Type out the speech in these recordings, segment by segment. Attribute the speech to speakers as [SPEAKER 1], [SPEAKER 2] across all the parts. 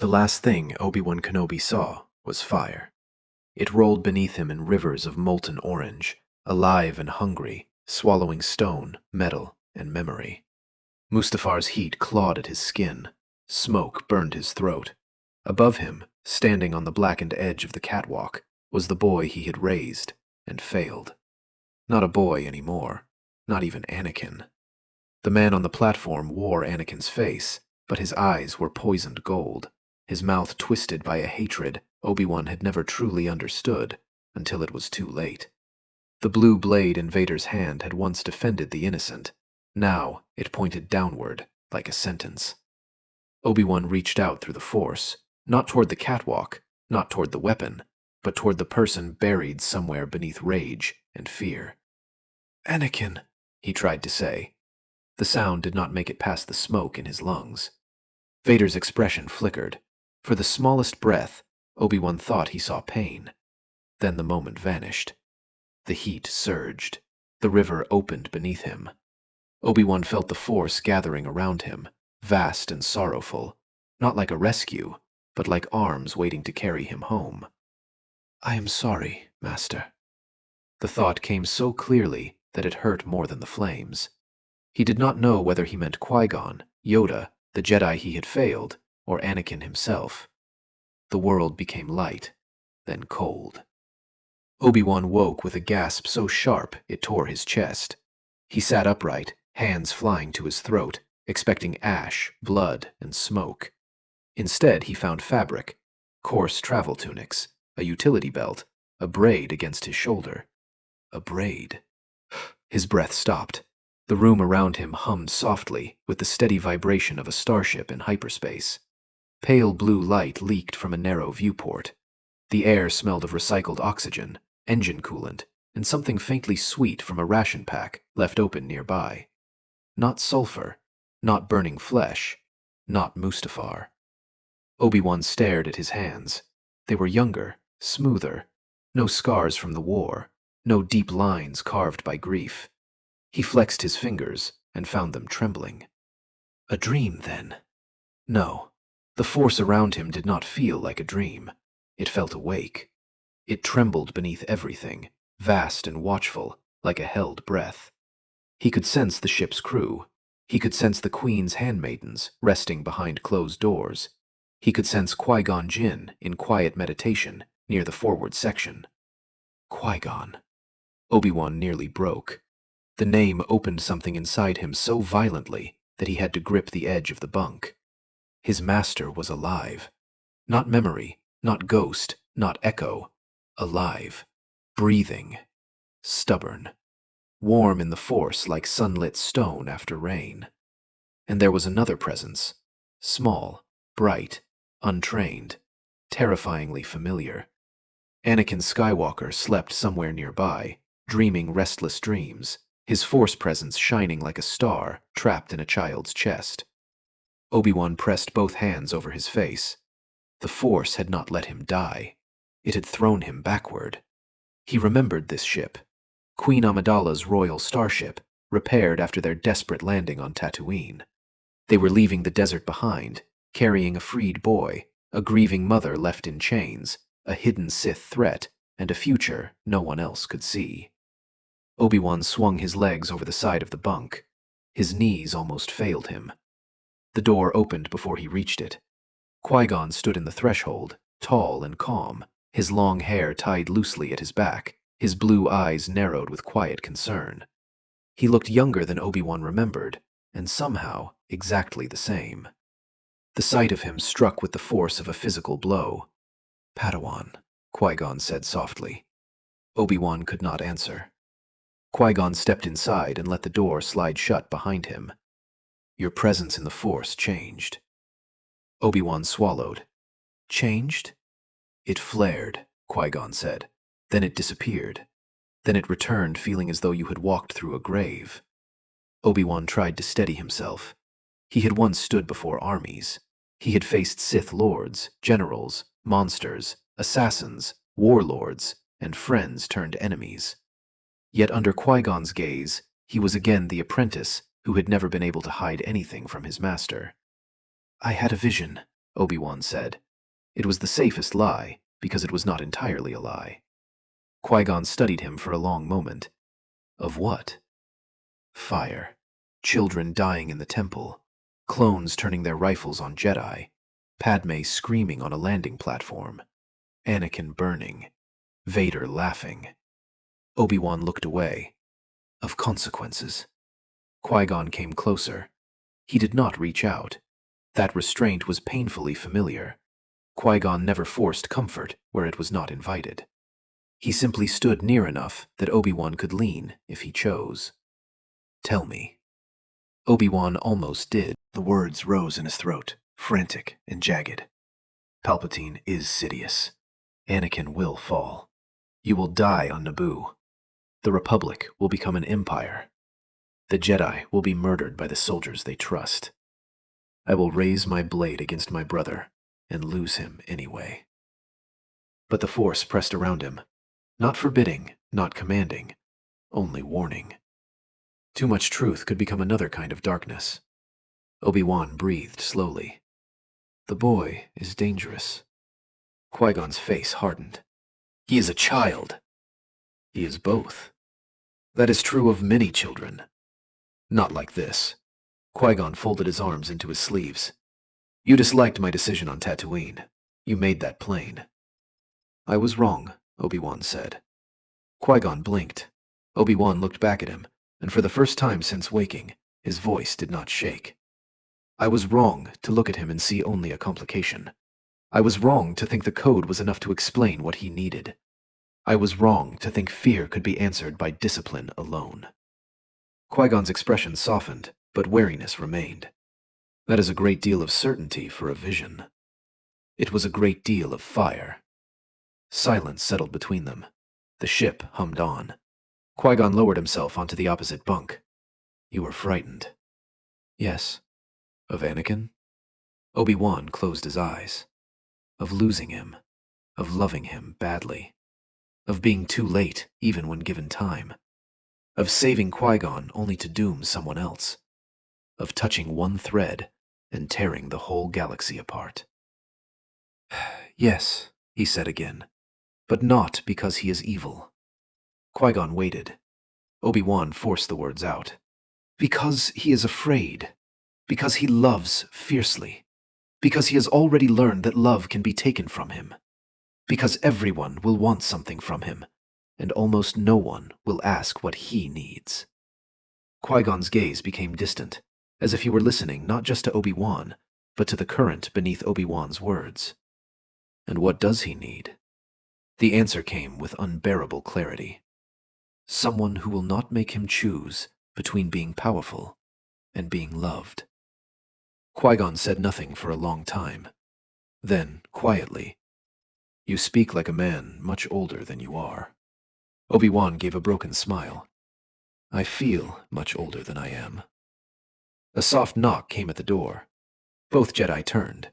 [SPEAKER 1] The last thing Obi-Wan Kenobi saw was fire. It rolled beneath him in rivers of molten orange, alive and hungry, swallowing stone, metal, and memory. Mustafar's heat clawed at his skin. Smoke burned his throat. Above him, standing on the blackened edge of the catwalk, was the boy he had raised and failed. Not a boy anymore, not even Anakin. The man on the platform wore Anakin's face, but his eyes were poisoned gold, his mouth twisted by a hatred Obi-Wan had never truly understood until it was too late. The blue blade in Vader's hand had once defended the innocent. Now it pointed downward, like a sentence. Obi-Wan reached out through the Force, not toward the catwalk, not toward the weapon, but toward the person buried somewhere beneath rage and fear. "Anakin," he tried to say. The sound did not make it past the smoke in his lungs. Vader's expression flickered. For the smallest breath, Obi-Wan thought he saw pain. Then the moment vanished. The heat surged. The river opened beneath him. Obi-Wan felt the Force gathering around him, vast and sorrowful, not like a rescue, but like arms waiting to carry him home. "I am sorry, Master." The thought came so clearly that it hurt more than the flames. He did not know whether he meant Qui-Gon, Yoda, the Jedi he had failed, or Anakin himself. The world became light, then cold. Obi-Wan woke with a gasp so sharp it tore his chest. He sat upright, hands flying to his throat, expecting ash, blood, and smoke. Instead, he found fabric, coarse travel tunics, a utility belt, a braid against his shoulder. A braid. His breath stopped. The room around him hummed softly with the steady vibration of a starship in hyperspace. Pale blue light leaked from a narrow viewport. The air smelled of recycled oxygen, engine coolant, and something faintly sweet from a ration pack left open nearby. Not sulfur, not burning flesh, not Mustafar. Obi-Wan stared at his hands. They were younger, smoother, no scars from the war, no deep lines carved by grief. He flexed his fingers and found them trembling. A dream, then? No, the Force around him did not feel like a dream. It felt awake. It trembled beneath everything, vast and watchful, like a held breath. He could sense the ship's crew. He could sense the Queen's handmaidens resting behind closed doors. He could sense Qui-Gon Jinn in quiet meditation near the forward section. Qui-Gon. Obi-Wan nearly broke. The name opened something inside him so violently that he had to grip the edge of the bunk. His master was alive. Not memory, not ghost, not echo. Alive. Breathing. Stubborn. Warm in the Force like sunlit stone after rain. And there was another presence. Small, bright, untrained, terrifyingly familiar. Anakin Skywalker slept somewhere nearby, dreaming restless dreams, his Force presence shining like a star trapped in a child's chest. Obi-Wan pressed both hands over his face. The Force had not let him die. It had thrown him backward. He remembered this ship, Queen Amidala's royal starship, repaired after their desperate landing on Tatooine. They were leaving the desert behind, carrying a freed boy, a grieving mother left in chains, a hidden Sith threat, and a future no one else could see. Obi-Wan swung his legs over the side of the bunk. His knees almost failed him. The door opened before he reached it. Qui-Gon stood in the threshold, tall and calm, his long hair tied loosely at his back, his blue eyes narrowed with quiet concern. He looked younger than Obi-Wan remembered, and somehow exactly the same. The sight of him struck with the force of a physical blow. "Padawan," Qui-Gon said softly. Obi-Wan could not answer. Qui-Gon stepped inside and let the door slide shut behind him. "Your presence in the Force changed." Obi-Wan swallowed. "Changed?" "It flared," Qui-Gon said. "Then it disappeared. Then it returned feeling as though you had walked through a grave." Obi-Wan tried to steady himself. He had once stood before armies. He had faced Sith Lords, generals, monsters, assassins, warlords, and friends turned enemies. Yet under Qui-Gon's gaze, he was again the apprentice who had never been able to hide anything from his master. "I had a vision," Obi-Wan said. It was the safest lie, because it was not entirely a lie. Qui-Gon studied him for a long moment. Of what? Fire. Children dying in the temple. Clones turning their rifles on Jedi. Padme screaming on a landing platform. Anakin burning. Vader laughing. Obi-Wan looked away. Of consequences. Qui-Gon came closer. He did not reach out. That restraint was painfully familiar. Qui-Gon never forced comfort where it was not invited. He simply stood near enough that Obi-Wan could lean if he chose. Tell me. Obi-Wan almost did. The words rose in his throat, frantic and jagged. Palpatine is Sidious. Anakin will fall. You will die on Naboo. The Republic will become an empire. The Jedi will be murdered by the soldiers they trust. I will raise my blade against my brother and lose him anyway. But the Force pressed around him, not forbidding, not commanding, only warning. Too much truth could become another kind of darkness. Obi-Wan breathed slowly. The boy is dangerous. Qui-Gon's face hardened. He is a child. He is both. That is true of many children. Not like this. Qui-Gon folded his arms into his sleeves. You disliked my decision on Tatooine. You made that plain. I was wrong, Obi-Wan said. Qui-Gon blinked. Obi-Wan looked back at him, and for the first time since waking, his voice did not shake. I was wrong to look at him and see only a complication. I was wrong to think the code was enough to explain what he needed. I was wrong to think fear could be answered by discipline alone. Qui-Gon's expression softened, but wariness remained. That is a great deal of certainty for a vision. It was a great deal of fire. Silence settled between them. The ship hummed on. Qui-Gon lowered himself onto the opposite bunk. You were frightened. Yes. Of Anakin? Obi-Wan closed his eyes. Of losing him. Of loving him badly. Of being too late, even when given time. Of saving Qui-Gon only to doom someone else. Of touching one thread and tearing the whole galaxy apart. Yes, he said again, but not because he is evil. Qui-Gon waited. Obi-Wan forced the words out. Because he is afraid. Because he loves fiercely. Because he has already learned that love can be taken from him. Because everyone will want something from him, and almost no one will ask what he needs. Qui-Gon's gaze became distant, as if he were listening not just to Obi-Wan, but to the current beneath Obi-Wan's words. And what does he need? The answer came with unbearable clarity. Someone who will not make him choose between being powerful and being loved. Qui-Gon said nothing for a long time. Then, quietly, You speak like a man much older than you are. Obi-Wan gave a broken smile. I feel much older than I am. A soft knock came at the door. Both Jedi turned.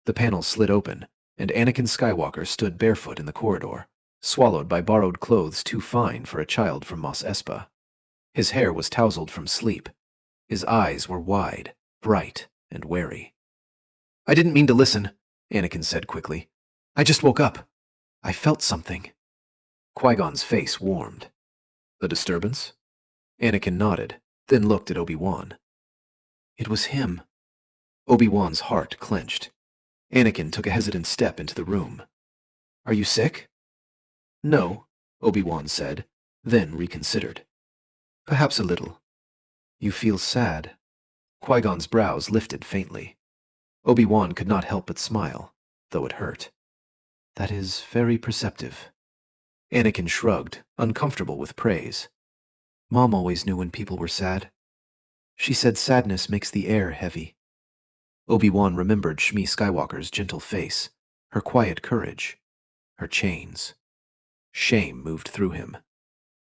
[SPEAKER 1] The panel slid open, and Anakin Skywalker stood barefoot in the corridor, swallowed by borrowed clothes too fine for a child from Mos Espa. His hair was tousled from sleep. His eyes were wide, bright, and wary. I didn't mean to listen, Anakin said quickly. I just woke up. I felt something. Qui-Gon's face warmed. A disturbance? Anakin nodded, then looked at Obi-Wan. It was him. Obi-Wan's heart clenched. Anakin took a hesitant step into the room. Are you sick? No, Obi-Wan said, then reconsidered. Perhaps a little. You feel sad. Qui-Gon's brows lifted faintly. Obi-Wan could not help but smile, though it hurt. That is very perceptive. Anakin shrugged, uncomfortable with praise. Mom always knew when people were sad. She said sadness makes the air heavy. Obi-Wan remembered Shmi Skywalker's gentle face, her quiet courage, her chains. Shame moved through him.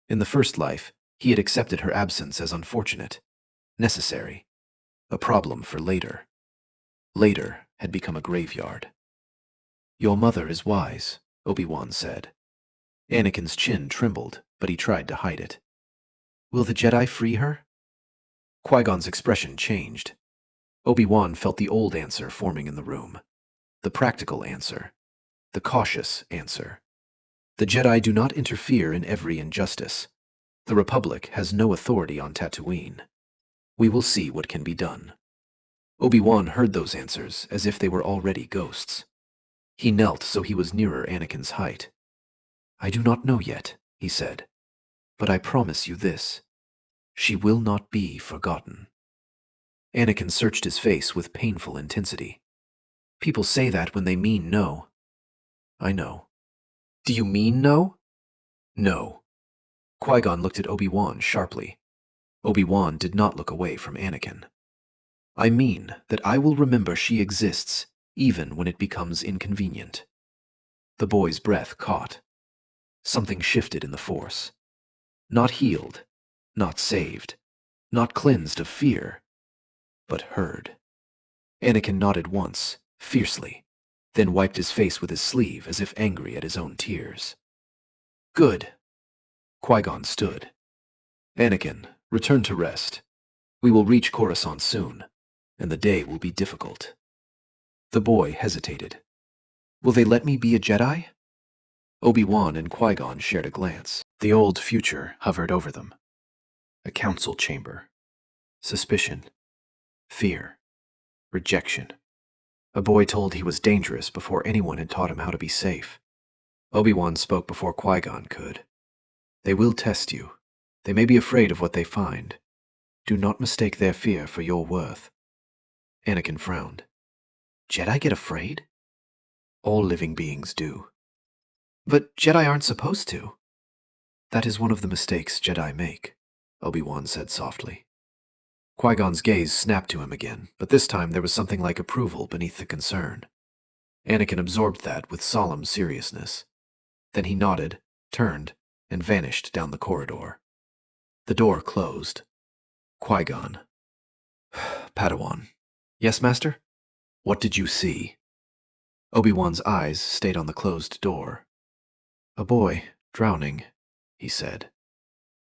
[SPEAKER 1] In the first life, he had accepted her absence as unfortunate, necessary, a problem for later. Later had become a graveyard. Your mother is wise, Obi-Wan said. Anakin's chin trembled, but he tried to hide it. Will the Jedi free her? Qui-Gon's expression changed. Obi-Wan felt the old answer forming in the room. The practical answer. The cautious answer. The Jedi do not interfere in every injustice. The Republic has no authority on Tatooine. We will see what can be done. Obi-Wan heard those answers as if they were already ghosts. He knelt so he was nearer Anakin's height. "I do not know yet," he said, "but I promise you this. She will not be forgotten." Anakin searched his face with painful intensity. "People say that when they mean no." "I know." "Do you mean no?" "No." Qui-Gon looked at Obi-Wan sharply. Obi-Wan did not look away from Anakin. "I mean that I will remember she exists, even when it becomes inconvenient." The boy's breath caught. Something shifted in the Force. Not healed, not saved, not cleansed of fear, but heard. Anakin nodded once, fiercely, then wiped his face with his sleeve as if angry at his own tears. "Good." Qui-Gon stood. "Anakin, return to rest. We will reach Coruscant soon, and the day will be difficult." The boy hesitated. "Will they let me be a Jedi?" Obi-Wan and Qui-Gon shared a glance. The old future hovered over them. A council chamber. Suspicion. Fear. Rejection. A boy told he was dangerous before anyone had taught him how to be safe. Obi-Wan spoke before Qui-Gon could. "They will test you. They may be afraid of what they find. Do not mistake their fear for your worth." Anakin frowned. "Jedi get afraid?" "All living beings do." "But Jedi aren't supposed to." "That is one of the mistakes Jedi make," Obi-Wan said softly. Qui-Gon's gaze snapped to him again, but this time there was something like approval beneath the concern. Anakin absorbed that with solemn seriousness. Then he nodded, turned, and vanished down the corridor. The door closed. Qui-Gon. "Padawan." "Yes, Master?" "What did you see?" Obi-Wan's eyes stayed on the closed door. "A boy, drowning," he said,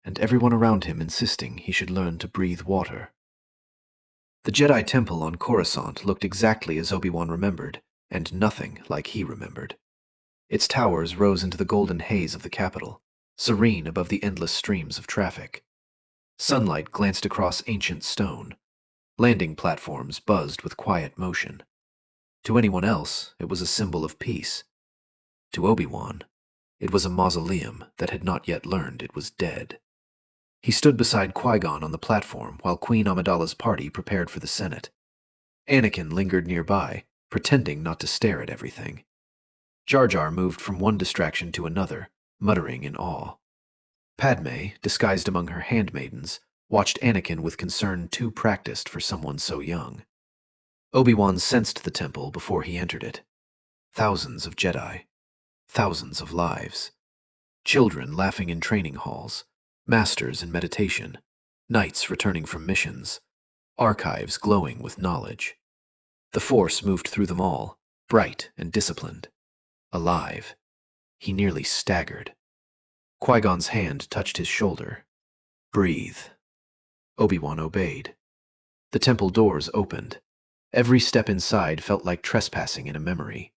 [SPEAKER 1] "and everyone around him insisting he should learn to breathe water." The Jedi Temple on Coruscant looked exactly as Obi-Wan remembered, and nothing like he remembered. Its towers rose into the golden haze of the capital, serene above the endless streams of traffic. Sunlight glanced across ancient stone. Landing platforms buzzed with quiet motion. To anyone else, it was a symbol of peace. To Obi-Wan, it was a mausoleum that had not yet learned it was dead. He stood beside Qui-Gon on the platform while Queen Amidala's party prepared for the Senate. Anakin lingered nearby, pretending not to stare at everything. Jar Jar moved from one distraction to another, muttering in awe. Padme, disguised among her handmaidens, watched Anakin with concern too practiced for someone so young. Obi-Wan sensed the temple before he entered it. Thousands of Jedi. Thousands of lives. Children laughing in training halls. Masters in meditation. Knights returning from missions. Archives glowing with knowledge. The Force moved through them all, bright and disciplined. Alive. He nearly staggered. Qui-Gon's hand touched his shoulder. "Breathe." Obi-Wan obeyed. The temple doors opened. Every step inside felt like trespassing in a memory.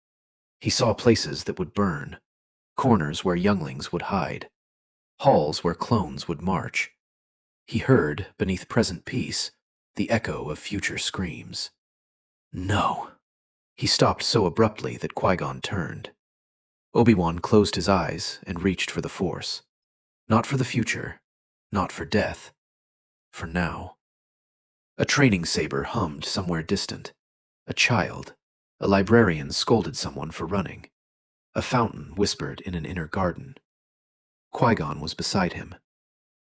[SPEAKER 1] He saw places that would burn, corners where younglings would hide, halls where clones would march. He heard, beneath present peace, the echo of future screams. No. He stopped so abruptly that Qui-Gon turned. Obi-Wan closed his eyes and reached for the Force. Not for the future, not for death, for now. A training saber hummed somewhere distant. A child, a librarian scolded someone for running. A fountain whispered in an inner garden. Qui-Gon was beside him.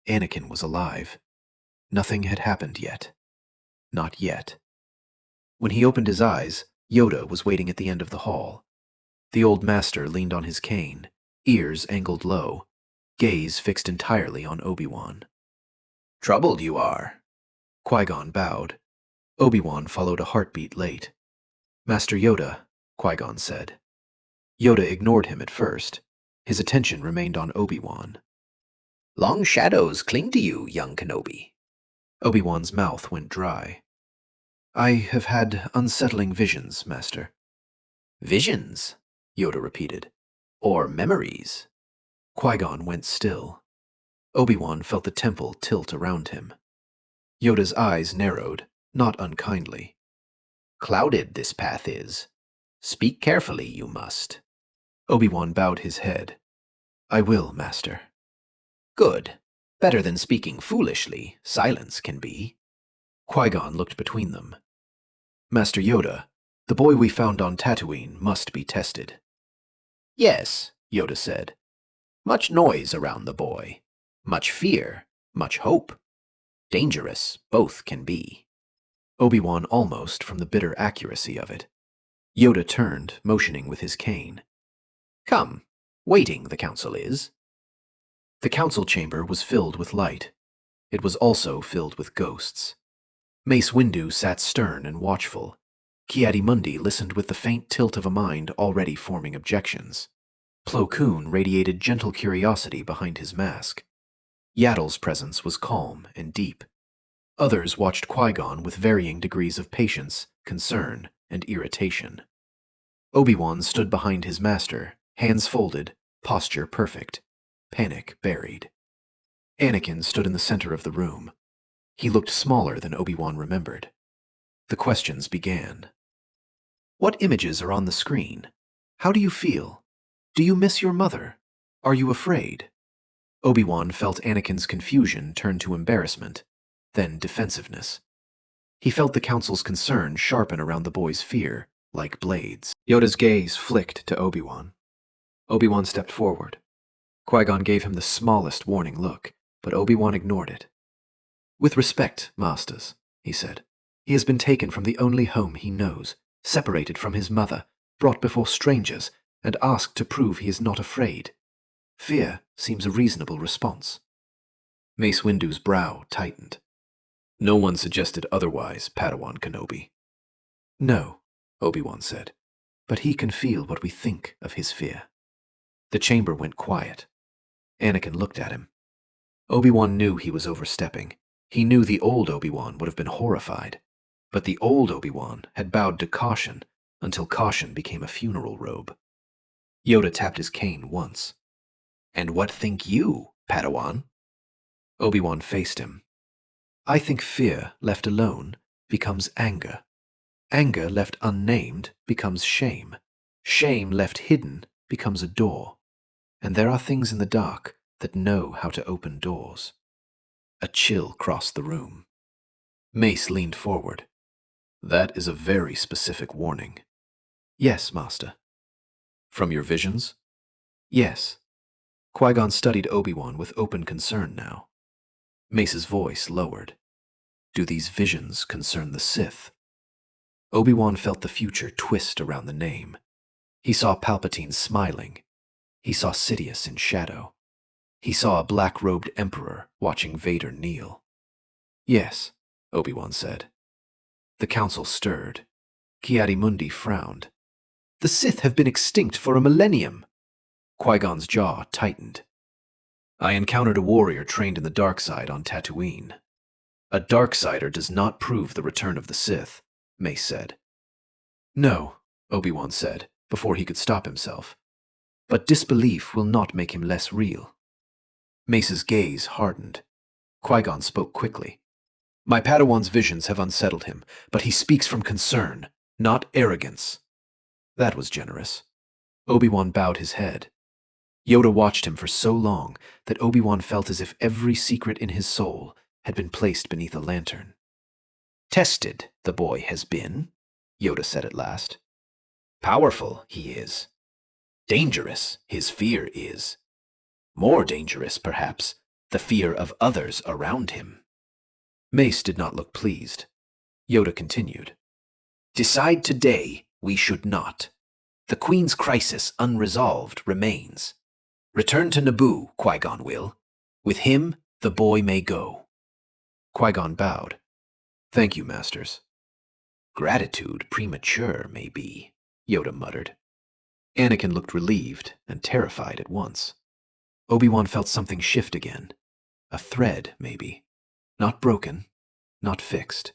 [SPEAKER 1] Anakin was alive. Nothing had happened yet. Not yet. When he opened his eyes, Yoda was waiting at the end of the hall. The old master leaned on his cane, ears angled low, gaze fixed entirely on Obi-Wan. "Troubled you are." Qui-Gon bowed. Obi-Wan followed a heartbeat late. "Master Yoda," Qui-Gon said. Yoda ignored him at first. His attention remained on Obi-Wan. "Long shadows cling to you, young Kenobi." Obi-Wan's mouth went dry. "I have had unsettling visions, Master." Visions, Yoda repeated. Or memories. Qui-Gon went still. Obi-Wan felt the temple tilt around him. Yoda's eyes narrowed, not unkindly. Clouded this path is. Speak carefully, you must. Obi-Wan bowed his head. I will, Master. Good. Better than speaking foolishly, silence can be. Qui-Gon looked between them. Master Yoda, the boy we found on Tatooine must be tested. Yes, Yoda said. Much noise around the boy. Much fear, much hope. Dangerous, both can be. Obi-Wan almost from the bitter accuracy of it. Yoda turned, motioning with his cane. Come, waiting the council is. The council chamber was filled with light. It was also filled with ghosts. Mace Windu sat stern and watchful. Ki-Adi-Mundi listened with the faint tilt of a mind already forming objections. Plo Koon radiated gentle curiosity behind his mask. Yaddle's presence was calm and deep. Others watched Qui-Gon with varying degrees of patience, concern, and irritation. Obi-Wan stood behind his master, hands folded, posture perfect, panic buried. Anakin stood in the center of the room. He looked smaller than Obi-Wan remembered. The questions began. What images are on the screen? How do you feel? Do you miss your mother? Are you afraid? Obi-Wan felt Anakin's confusion turn to embarrassment, then defensiveness. He felt the council's concern sharpen around the boy's fear, like blades. Yoda's gaze flicked to Obi-Wan. Obi-Wan stepped forward. Qui-Gon gave him the smallest warning look, but Obi-Wan ignored it. With respect, masters, he said. He has been taken from the only home he knows, separated from his mother, brought before strangers, and asked to prove he is not afraid. Fear seems a reasonable response. Mace Windu's brow tightened. No one suggested otherwise, Padawan Kenobi. No, Obi-Wan said, but he can feel what we think of his fear. The chamber went quiet. Anakin looked at him. Obi-Wan knew he was overstepping. He knew the old Obi-Wan would have been horrified, but the old Obi-Wan had bowed to caution until caution became a funeral robe. Yoda tapped his cane once. And what think you, Padawan? Obi-Wan faced him. I think fear left alone becomes anger. Anger left unnamed becomes shame. Shame left hidden becomes a door. And there are things in the dark that know how to open doors. A chill crossed the room. Mace leaned forward. That is a very specific warning. Yes, Master. From your visions? Yes. Qui-Gon studied Obi-Wan with open concern now. Mace's voice lowered. Do these visions concern the Sith? Obi-Wan felt the future twist around the name. He saw Palpatine smiling. He saw Sidious in shadow. He saw a black-robed Emperor watching Vader kneel. Yes, Obi-Wan said. The council stirred. Ki-Adi-Mundi frowned. The Sith have been extinct for a millennium. Qui-Gon's jaw tightened. I encountered a warrior trained in the dark side on Tatooine. A darksider does not prove the return of the Sith, Mace said. No, Obi-Wan said, before he could stop himself. But disbelief will not make him less real. Mace's gaze hardened. Qui-Gon spoke quickly. My Padawan's visions have unsettled him, but he speaks from concern, not arrogance. That was generous. Obi-Wan bowed his head. Yoda watched him for so long that Obi-Wan felt as if every secret in his soul had been placed beneath a lantern. Tested, the boy has been, Yoda said at last. Powerful he is. Dangerous his fear is. More dangerous, perhaps, the fear of others around him. Mace did not look pleased. Yoda continued. Decide today we should not. The Queen's crisis unresolved remains. Return to Naboo, Qui-Gon will. With him, the boy may go. Qui-Gon bowed. Thank you, masters. Gratitude premature may be, Yoda muttered. Anakin looked relieved and terrified at once. Obi-Wan felt something shift again. A thread, maybe. Not broken, not fixed,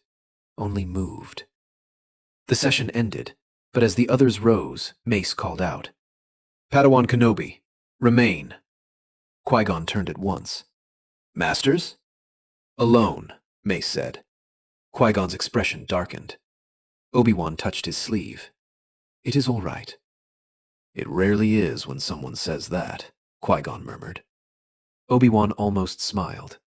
[SPEAKER 1] only moved. The session ended, But as the others rose, Mace called out, "Padawan Kenobi, remain." Qui-Gon turned at once. "Masters?" "Alone," Mace said. Qui-Gon's expression darkened. Obi-Wan touched his sleeve. "It is all right." "It rarely is when someone says that," Qui-Gon murmured. Obi-Wan almost smiled.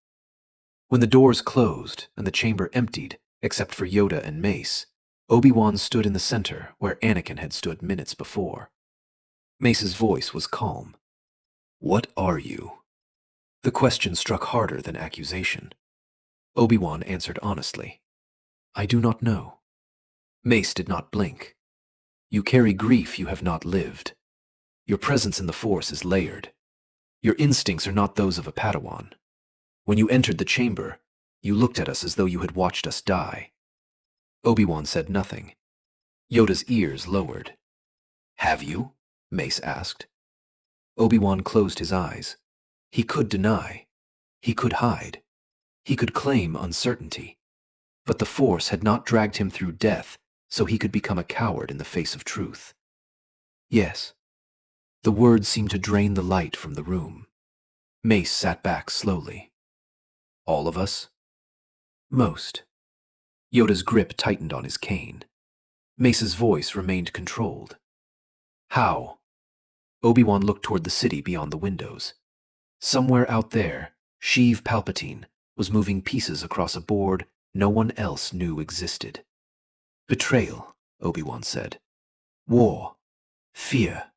[SPEAKER 1] When the doors closed and the chamber emptied, except for Yoda and Mace, Obi-Wan stood in the center where Anakin had stood minutes before. Mace's voice was calm. "What are you?" The question struck harder than accusation. Obi-Wan answered honestly, "I do not know." Mace did not blink. "You carry grief you have not lived. Your presence in the Force is layered. Your instincts are not those of a Padawan. When you entered the chamber, you looked at us as though you had watched us die." Obi-Wan said nothing. Yoda's ears lowered. "Have you?" Mace asked. Obi-Wan closed his eyes. He could deny. He could hide. He could claim uncertainty. But the Force had not dragged him through death so he could become a coward in the face of truth. "Yes." The words seemed to drain the light from the room. Mace sat back slowly. "All of us?" "Most." Yoda's grip tightened on his cane. Mace's voice remained controlled. "How?" Obi-Wan looked toward the city beyond the windows. Somewhere out there, Sheev Palpatine was moving pieces across a board no one else knew existed. "Betrayal," Obi-Wan said. "War. Fear.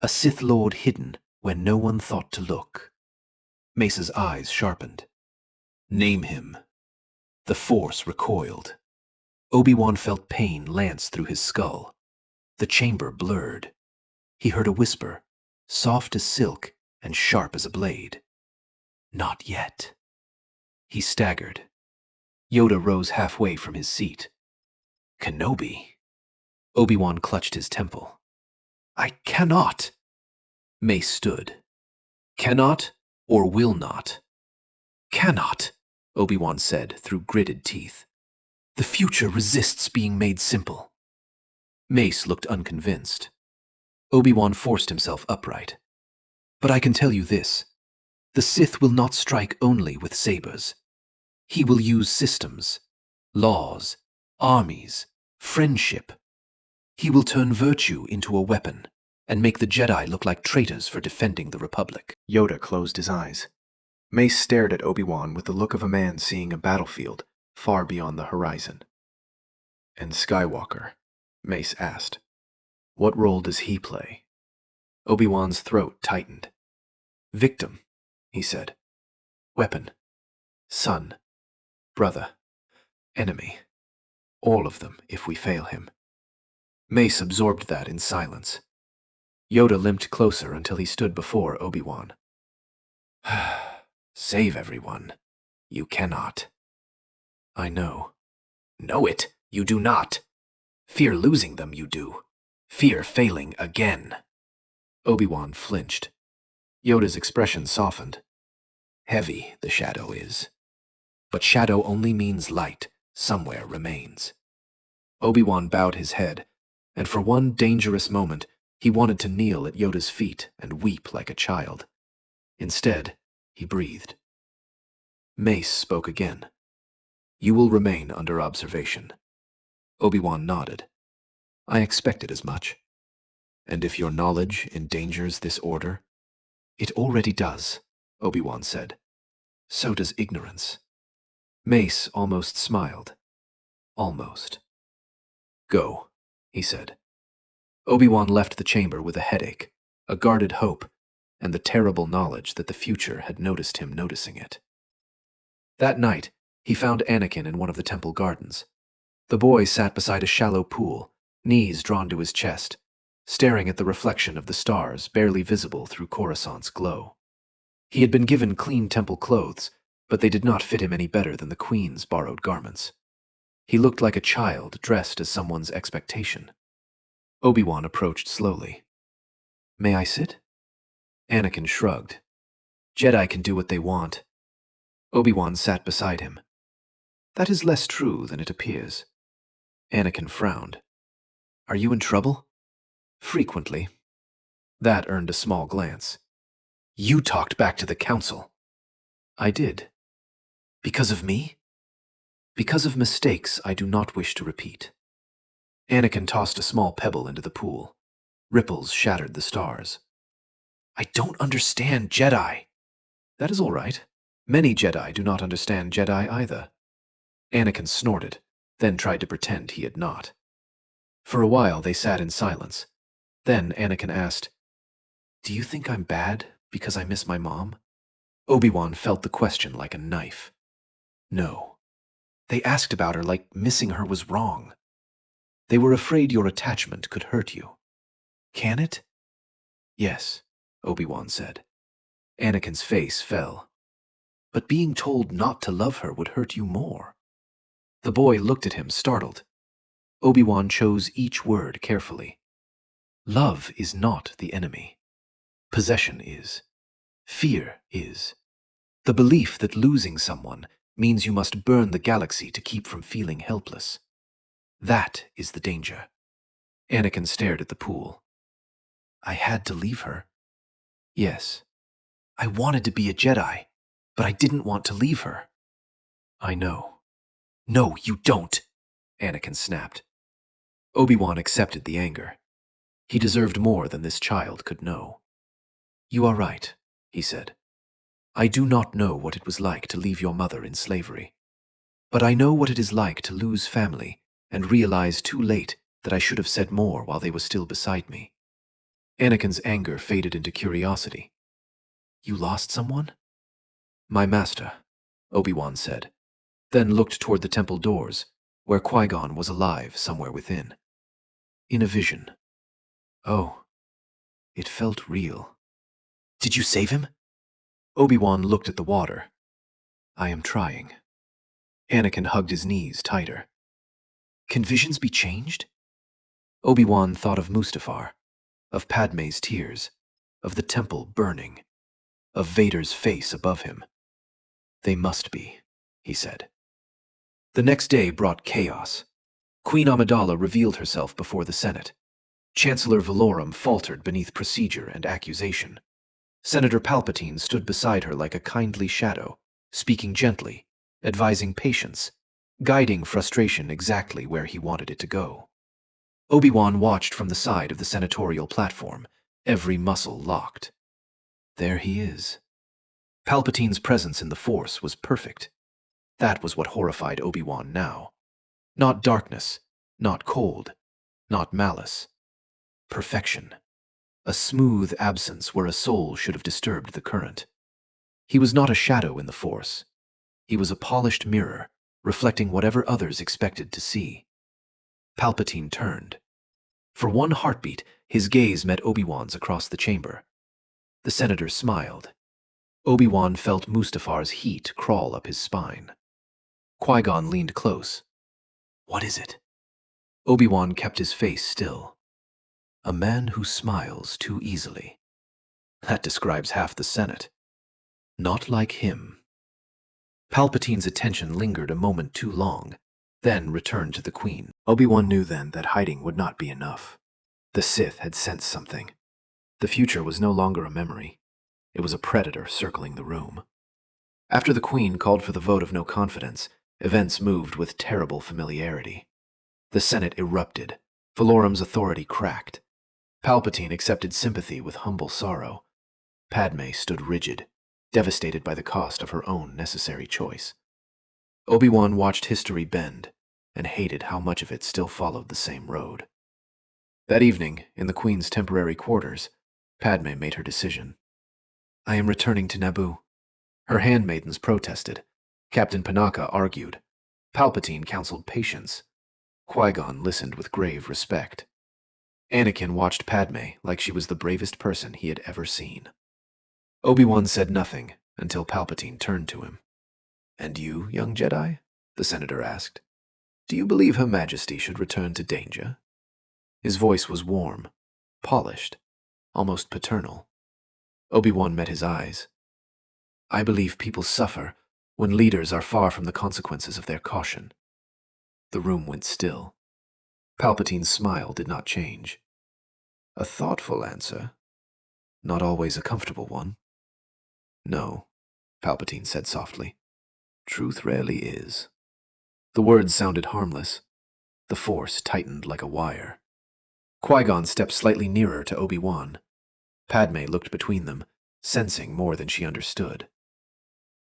[SPEAKER 1] A Sith Lord hidden where no one thought to look." Mace's eyes sharpened. "Name him." The Force recoiled. Obi-Wan felt pain lance through his skull. The chamber blurred. He heard a whisper, soft as silk and sharp as a blade. "Not yet." He staggered. Yoda rose halfway from his seat. "Kenobi." Obi-Wan clutched his temple. "I cannot." Mace stood. "Cannot or will not?" "Cannot," Obi-Wan said through gritted teeth. "The future resists being made simple." Mace looked unconvinced. Obi-Wan forced himself upright. "But I can tell you this. The Sith will not strike only with sabers. He will use systems, laws, armies, friendship. He will turn virtue into a weapon and make the Jedi look like traitors for defending the Republic." Yoda closed his eyes. Mace stared at Obi-Wan with the look of a man seeing a battlefield far beyond the horizon. "And Skywalker?" Mace asked. "What role does he play?" Obi-Wan's throat tightened. "Victim," he said. "Weapon. Son. Brother. Enemy. All of them if we fail him." Mace absorbed that in silence. Yoda limped closer until he stood before Obi-Wan. "Save everyone. You cannot." "I know." "Know it, you do not. Fear losing them, you do. Fear failing again." Obi-Wan flinched. Yoda's expression softened. "Heavy, the shadow is. But shadow only means light somewhere remains." Obi-Wan bowed his head, and for one dangerous moment, he wanted to kneel at Yoda's feet and weep like a child. Instead, he breathed. Mace spoke again. "You will remain under observation." Obi-Wan nodded. "I expected as much." "And if your knowledge endangers this order?" "It already does," Obi-Wan said. "So does ignorance." Mace almost smiled. Almost. "Go," he said. Obi-Wan left the chamber with a headache, a guarded hope, and the terrible knowledge that the future had noticed him noticing it. That night, he found Anakin in one of the temple gardens. The boy sat beside a shallow pool, knees drawn to his chest, staring at the reflection of the stars barely visible through Coruscant's glow. He had been given clean temple clothes, but they did not fit him any better than the Queen's borrowed garments. He looked like a child dressed as someone's expectation. Obi-Wan approached slowly. "May I sit?" Anakin shrugged. "Jedi can do what they want." Obi-Wan sat beside him. "That is less true than it appears." Anakin frowned. Are you in trouble? Frequently. That earned a small glance. You talked back to the council. I did. Because of me? Because of mistakes I do not wish to repeat. Anakin tossed a small pebble into the pool. Ripples shattered the stars. I don't understand Jedi. That is all right. Many Jedi do not understand Jedi either. Anakin snorted, then tried to pretend he had not. For a while they sat in silence. Then Anakin asked, Do you think I'm bad because I miss my mom? Obi-Wan felt the question like a knife. No. They asked about her like missing her was wrong. They were afraid your attachment could hurt you. Can it? Yes, Obi-Wan said. Anakin's face fell. But being told not to love her would hurt you more. The boy looked at him, startled. Obi-Wan chose each word carefully. Love is not the enemy. Possession is. Fear is. The belief that losing someone means you must burn the galaxy to keep from feeling helpless. That is the danger. Anakin stared at the pool. I had to leave her. Yes. I wanted to be a Jedi, but I didn't want to leave her. I know. No, you don't, Anakin snapped. Obi-Wan accepted the anger. He deserved more than this child could know. You are right, he said. I do not know what it was like to leave your mother in slavery. But I know what it is like to lose family and realize too late that I should have said more while they were still beside me. Anakin's anger faded into curiosity. You lost someone? My master, Obi-Wan said, then looked toward the temple doors, where Qui-Gon was alive somewhere within. In a vision. Oh, it felt real. Did you save him? Obi-Wan looked at the water. I am trying. Anakin hugged his knees tighter. Can visions be changed? Obi-Wan thought of Mustafar, of Padme's tears, of the temple burning, of Vader's face above him. They must be, he said. The next day brought chaos. Queen Amidala revealed herself before the Senate. Chancellor Valorum faltered beneath procedure and accusation. Senator Palpatine stood beside her like a kindly shadow, speaking gently, advising patience, guiding frustration exactly where he wanted it to go. Obi-Wan watched from the side of the senatorial platform, every muscle locked. There he is. Palpatine's presence in the Force was perfect. That was what horrified Obi-Wan now. Not darkness, not cold, not malice. Perfection. A smooth absence where a soul should have disturbed the current. He was not a shadow in the Force. He was a polished mirror, reflecting whatever others expected to see. Palpatine turned. For one heartbeat, his gaze met Obi-Wan's across the chamber. The senator smiled. Obi-Wan felt Mustafar's heat crawl up his spine. Qui-Gon leaned close. What is it? Obi-Wan kept his face still. A man who smiles too easily. That describes half the Senate. Not like him. Palpatine's attention lingered a moment too long, then returned to the Queen. Obi-Wan knew then that hiding would not be enough. The Sith had sensed something. The future was no longer a memory. It was a predator circling the room. After the Queen called for the vote of no confidence, events moved with terrible familiarity. The Senate erupted. Valorum's authority cracked. Palpatine accepted sympathy with humble sorrow. Padme stood rigid, devastated by the cost of her own necessary choice. Obi-Wan watched history bend, and hated how much of it still followed the same road. That evening, in the Queen's temporary quarters, Padme made her decision. I am returning to Naboo. Her handmaidens protested. Captain Panaka argued. Palpatine counseled patience. Qui-Gon listened with grave respect. Anakin watched Padme like she was the bravest person he had ever seen. Obi-Wan said nothing until Palpatine turned to him. And you, young Jedi? The senator asked. Do you believe Her Majesty should return to danger? His voice was warm, polished, almost paternal. Obi-Wan met his eyes. I believe people suffer when leaders are far from the consequences of their caution. The room went still. Palpatine's smile did not change. A thoughtful answer, not always a comfortable one. No, Palpatine said softly. Truth rarely is. The words sounded harmless. The Force tightened like a wire. Qui-Gon stepped slightly nearer to Obi-Wan. Padme looked between them, sensing more than she understood.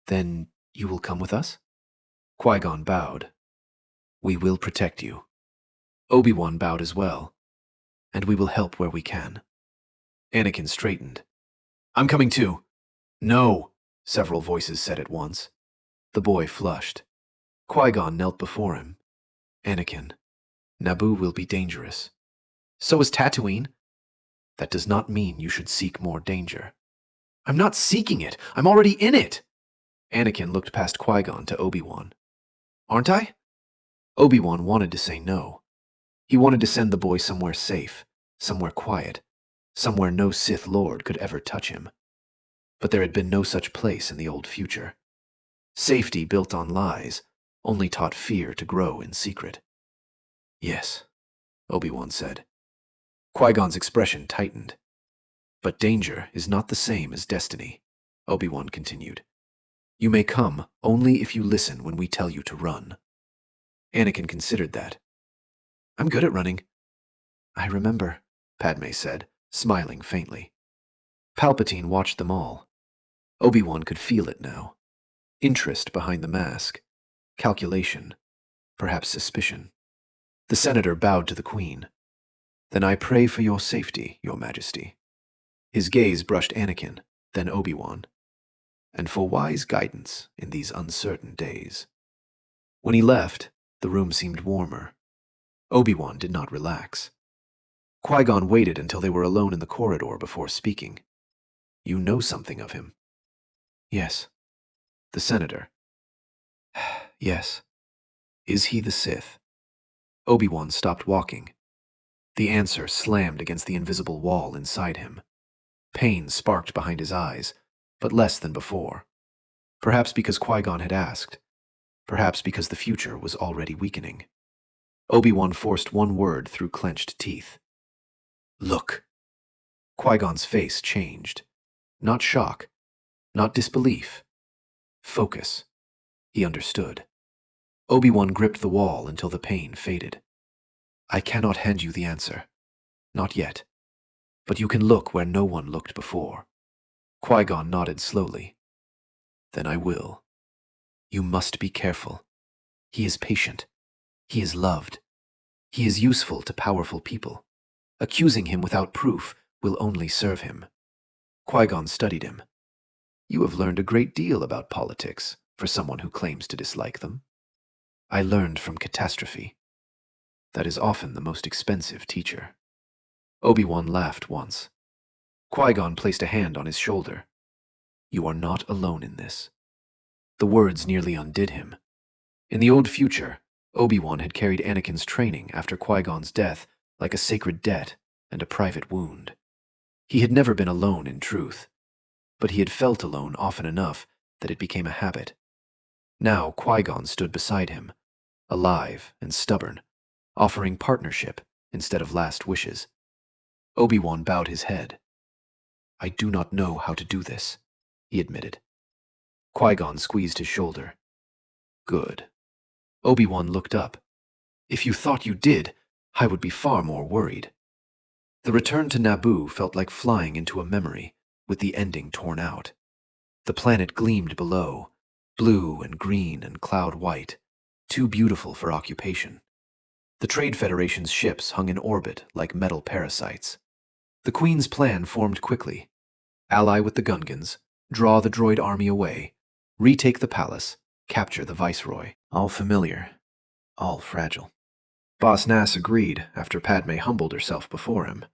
[SPEAKER 1] Then you will come with us? Qui-Gon bowed. We will protect you. Obi-Wan bowed as well. And we will help where we can. Anakin straightened. I'm coming too. No, several voices said at once. The boy flushed. Qui-Gon knelt before him. Anakin, Naboo will be dangerous. So is Tatooine. That does not mean you should seek more danger. I'm not seeking it. I'm already in it. Anakin looked past Qui-Gon to Obi-Wan. Aren't I? Obi-Wan wanted to say no. He wanted to send the boy somewhere safe, somewhere quiet, somewhere no Sith Lord could ever touch him. But there had been no such place in the old future. Safety built on lies only taught fear to grow in secret. Yes, Obi-Wan said. Qui-Gon's expression tightened. But danger is not the same as destiny, Obi-Wan continued. You may come only if you listen when we tell you to run. Anakin considered that. I'm good at running. I remember, Padme said, smiling faintly. Palpatine watched them all. Obi-Wan could feel it now. Interest behind the mask. Calculation. Perhaps suspicion. The senator bowed to the Queen. Then I pray for your safety, Your Majesty. His gaze brushed Anakin, then Obi-Wan. And for wise guidance in these uncertain days. When he left, the room seemed warmer. Obi-Wan did not relax. Qui-Gon waited until they were alone in the corridor before speaking. You know something of him? Yes. The senator. Yes. Is he the Sith? Obi-Wan stopped walking. The answer slammed against the invisible wall inside him. Pain sparked behind his eyes, but less than before. Perhaps because Qui-Gon had asked. Perhaps because the future was already weakening. Obi-Wan forced one word through clenched teeth. Look. Qui-Gon's face changed. Not shock. Not disbelief. Focus. He understood. Obi-Wan gripped the wall until the pain faded. I cannot hand you the answer. Not yet. But you can look where no one looked before. Qui-Gon nodded slowly. Then I will. You must be careful. He is patient. He is loved. He is useful to powerful people. Accusing him without proof will only serve him. Qui-Gon studied him. You have learned a great deal about politics for someone who claims to dislike them. I learned from catastrophe. That is often the most expensive teacher. Obi-Wan laughed once. Qui-Gon placed a hand on his shoulder. You are not alone in this. The words nearly undid him. In the old future, Obi-Wan had carried Anakin's training after Qui-Gon's death like a sacred debt and a private wound. He had never been alone in truth, but he had felt alone often enough that it became a habit. Now Qui-Gon stood beside him, alive and stubborn, offering partnership instead of last wishes. Obi-Wan bowed his head. I do not know how to do this, he admitted. Qui-Gon squeezed his shoulder. Good. Obi-Wan looked up. If you thought you did, I would be far more worried. The return to Naboo felt like flying into a memory, with the ending torn out. The planet gleamed below, blue and green and cloud white, too beautiful for occupation. The Trade Federation's ships hung in orbit like metal parasites. The Queen's plan formed quickly. Ally with the Gungans, draw the droid army away, retake the palace, capture the Viceroy. All familiar, all fragile. Boss Nass agreed after Padme humbled herself before him.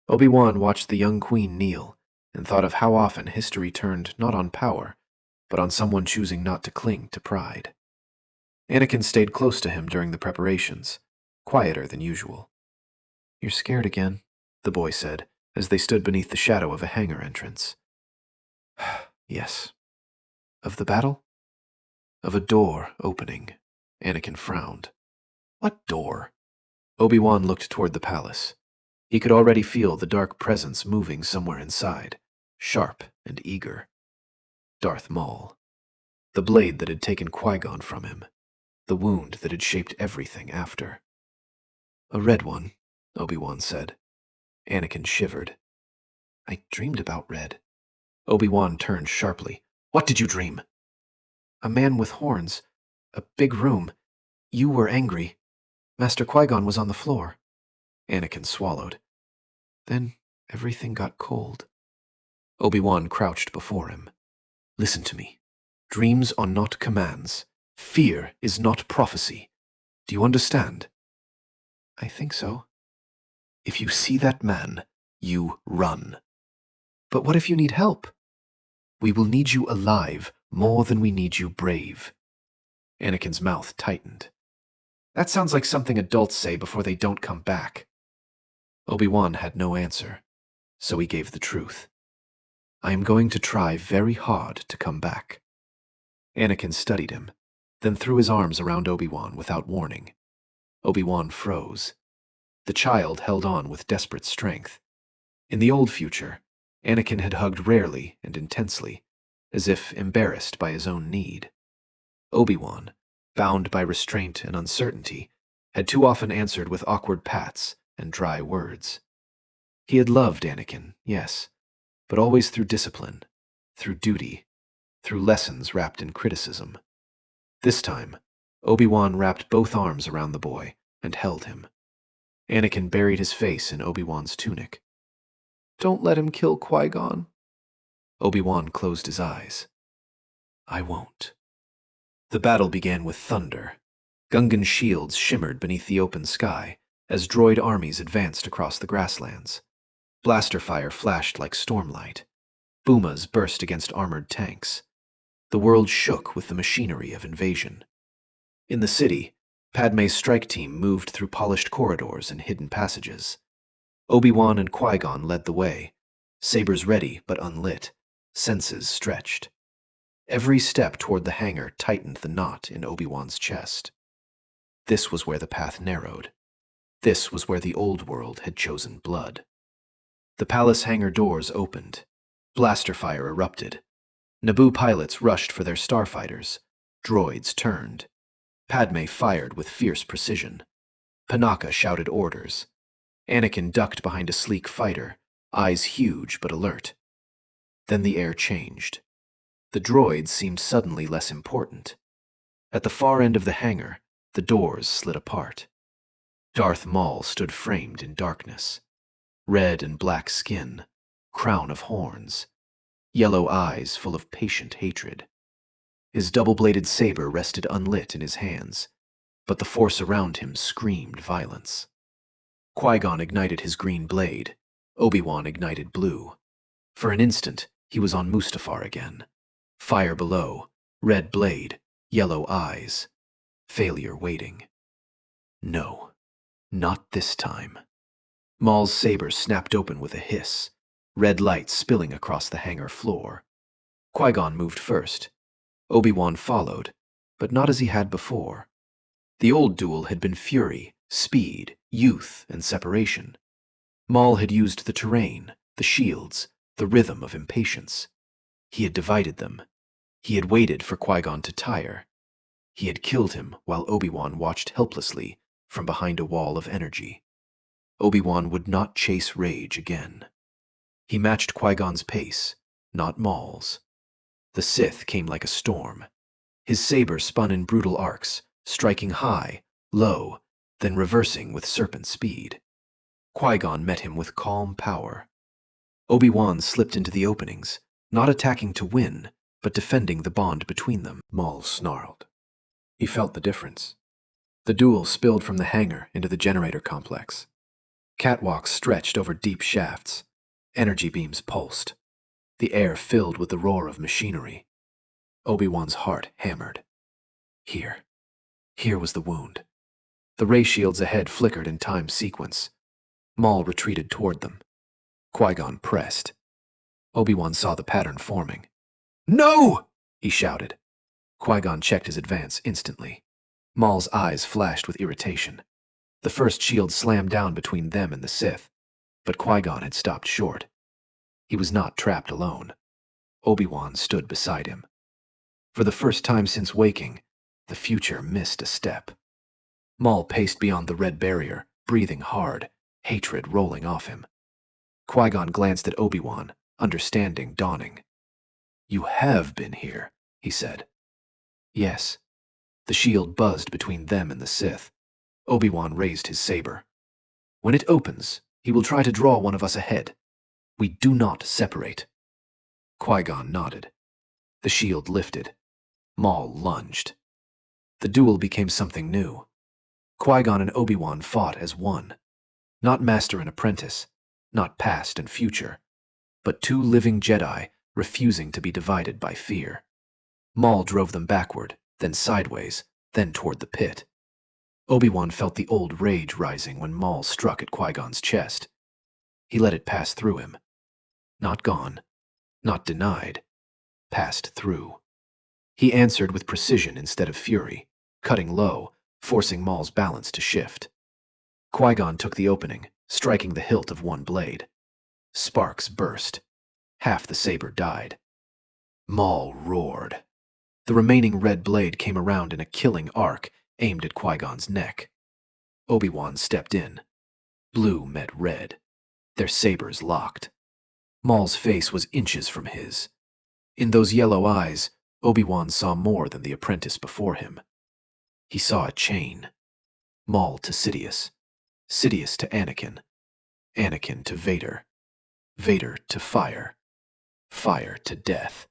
[SPEAKER 1] Obi-Wan watched the young queen kneel and thought of how often history turned not on power, but on someone choosing not to cling to pride. Anakin stayed close to him during the preparations, quieter than usual. You're scared again, the boy said, as they stood beneath the shadow of a hangar entrance. Yes. Of the battle? Of a door opening. Anakin frowned. What door? Obi-Wan looked toward the palace. He could already feel the dark presence moving somewhere inside, sharp and eager. Darth Maul. The blade that had taken Qui-Gon from him. The wound that had shaped everything after. "A red one," Obi-Wan said. Anakin shivered. "I dreamed about red." Obi-Wan turned sharply. "What did you dream?" "A man with horns. A big room. You were angry. Master Qui-Gon was on the floor." Anakin swallowed. Then everything got cold. Obi-Wan crouched before him. "Listen to me. Dreams are not commands. Fear is not prophecy. Do you understand?" "I think so." "If you see that man, you run." "But what if you need help?" "We will need you alive more than we need you brave." Anakin's mouth tightened. "That sounds like something adults say before they don't come back." Obi-Wan had no answer, so he gave the truth. "I am going to try very hard to come back." Anakin studied him, then threw his arms around Obi-Wan without warning. Obi-Wan froze. The child held on with desperate strength. In the old future, Anakin had hugged rarely and intensely, as if embarrassed by his own need. Obi-Wan, bound by restraint and uncertainty, had too often answered with awkward pats and dry words. He had loved Anakin, yes, but always through discipline, through duty, through lessons wrapped in criticism. This time, Obi-Wan wrapped both arms around the boy and held him. Anakin buried his face in Obi-Wan's tunic. "Don't let him kill Qui-Gon." Obi-Wan closed his eyes. "I won't." The battle began with thunder. Gungan shields shimmered beneath the open sky as droid armies advanced across the grasslands. Blaster fire flashed like stormlight. Boomas burst against armored tanks. The world shook with the machinery of invasion. In the city, Padme's strike team moved through polished corridors and hidden passages. Obi-Wan and Qui-Gon led the way, sabers ready but unlit, senses stretched. Every step toward the hangar tightened the knot in Obi-Wan's chest. This was where the path narrowed. This was where the old world had chosen blood. The palace hangar doors opened. Blaster fire erupted. Naboo pilots rushed for their starfighters. Droids turned. Padme fired with fierce precision. Panaka shouted orders. Anakin ducked behind a sleek fighter, eyes huge but alert. Then the air changed. The droids seemed suddenly less important. At the far end of the hangar, the doors slid apart. Darth Maul stood framed in darkness. Red and black skin, crown of horns, yellow eyes full of patient hatred. His double-bladed saber rested unlit in his hands, but the force around him screamed violence. Qui-Gon ignited his green blade. Obi-Wan ignited blue. For an instant, he was on Mustafar again. Fire below, red blade, yellow eyes. Failure waiting. No, not this time. Maul's saber snapped open with a hiss, red light spilling across the hangar floor. Qui-Gon moved first. Obi-Wan followed, but not as he had before. The old duel had been fury, speed, youth, and separation. Maul had used the terrain, the shields, the rhythm of impatience. He had divided them. He had waited for Qui-Gon to tire. He had killed him while Obi-Wan watched helplessly from behind a wall of energy. Obi-Wan would not chase rage again. He matched Qui-Gon's pace, not Maul's. The Sith came like a storm. His saber spun in brutal arcs, striking high, low, then reversing with serpent speed. Qui-Gon met him with calm power. Obi-Wan slipped into the openings, not attacking to win, but defending the bond between them. Maul snarled. He felt the difference. The duel spilled from the hangar into the generator complex. Catwalks stretched over deep shafts. Energy beams pulsed. The air filled with the roar of machinery. Obi-Wan's heart hammered. Here was the wound. The ray shields ahead flickered in time sequence. Maul retreated toward them. Qui-Gon pressed. Obi-Wan saw the pattern forming. "No!" he shouted. Qui-Gon checked his advance instantly. Maul's eyes flashed with irritation. The first shield slammed down between them and the Sith, but Qui-Gon had stopped short. He was not trapped alone. Obi-Wan stood beside him. For the first time since waking, the future missed a step. Maul paced beyond the red barrier, breathing hard, hatred rolling off him. Qui-Gon glanced at Obi-Wan, understanding dawning. "You have been here," he said. "Yes." The shield buzzed between them and the Sith. Obi-Wan raised his saber. "When it opens, he will try to draw one of us ahead. We do not separate." Qui-Gon nodded. The shield lifted. Maul lunged. The duel became something new. Qui-Gon and Obi-Wan fought as one. Not master and apprentice, not past and future, but two living Jedi refusing to be divided by fear. Maul drove them backward, then sideways, then toward the pit. Obi-Wan felt the old rage rising when Maul struck at Qui-Gon's chest. He let it pass through him. Not gone, not denied, passed through. He answered with precision instead of fury, cutting low, forcing Maul's balance to shift. Qui-Gon took the opening, striking the hilt of one blade. Sparks burst. Half the saber died. Maul roared. The remaining red blade came around in a killing arc, aimed at Qui-Gon's neck. Obi-Wan stepped in. Blue met red. Their sabers locked. Maul's face was inches from his. In those yellow eyes, Obi-Wan saw more than the apprentice before him. He saw a chain. Maul to Sidious. Sidious to Anakin. Anakin to Vader. Vader to fire. Fire to death.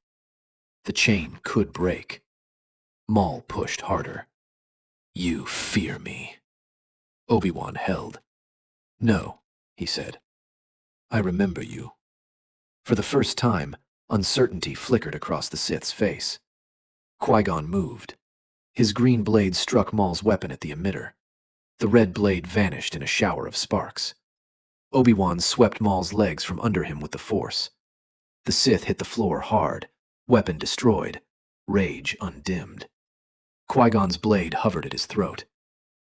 [SPEAKER 1] The chain could break. Maul pushed harder. "You fear me." Obi-Wan held. "No," he said. "I remember you." For the first time, uncertainty flickered across the Sith's face. Qui-Gon moved. His green blade struck Maul's weapon at the emitter. The red blade vanished in a shower of sparks. Obi-Wan swept Maul's legs from under him with the Force. The Sith hit the floor hard, weapon destroyed, rage undimmed. Qui-Gon's blade hovered at his throat.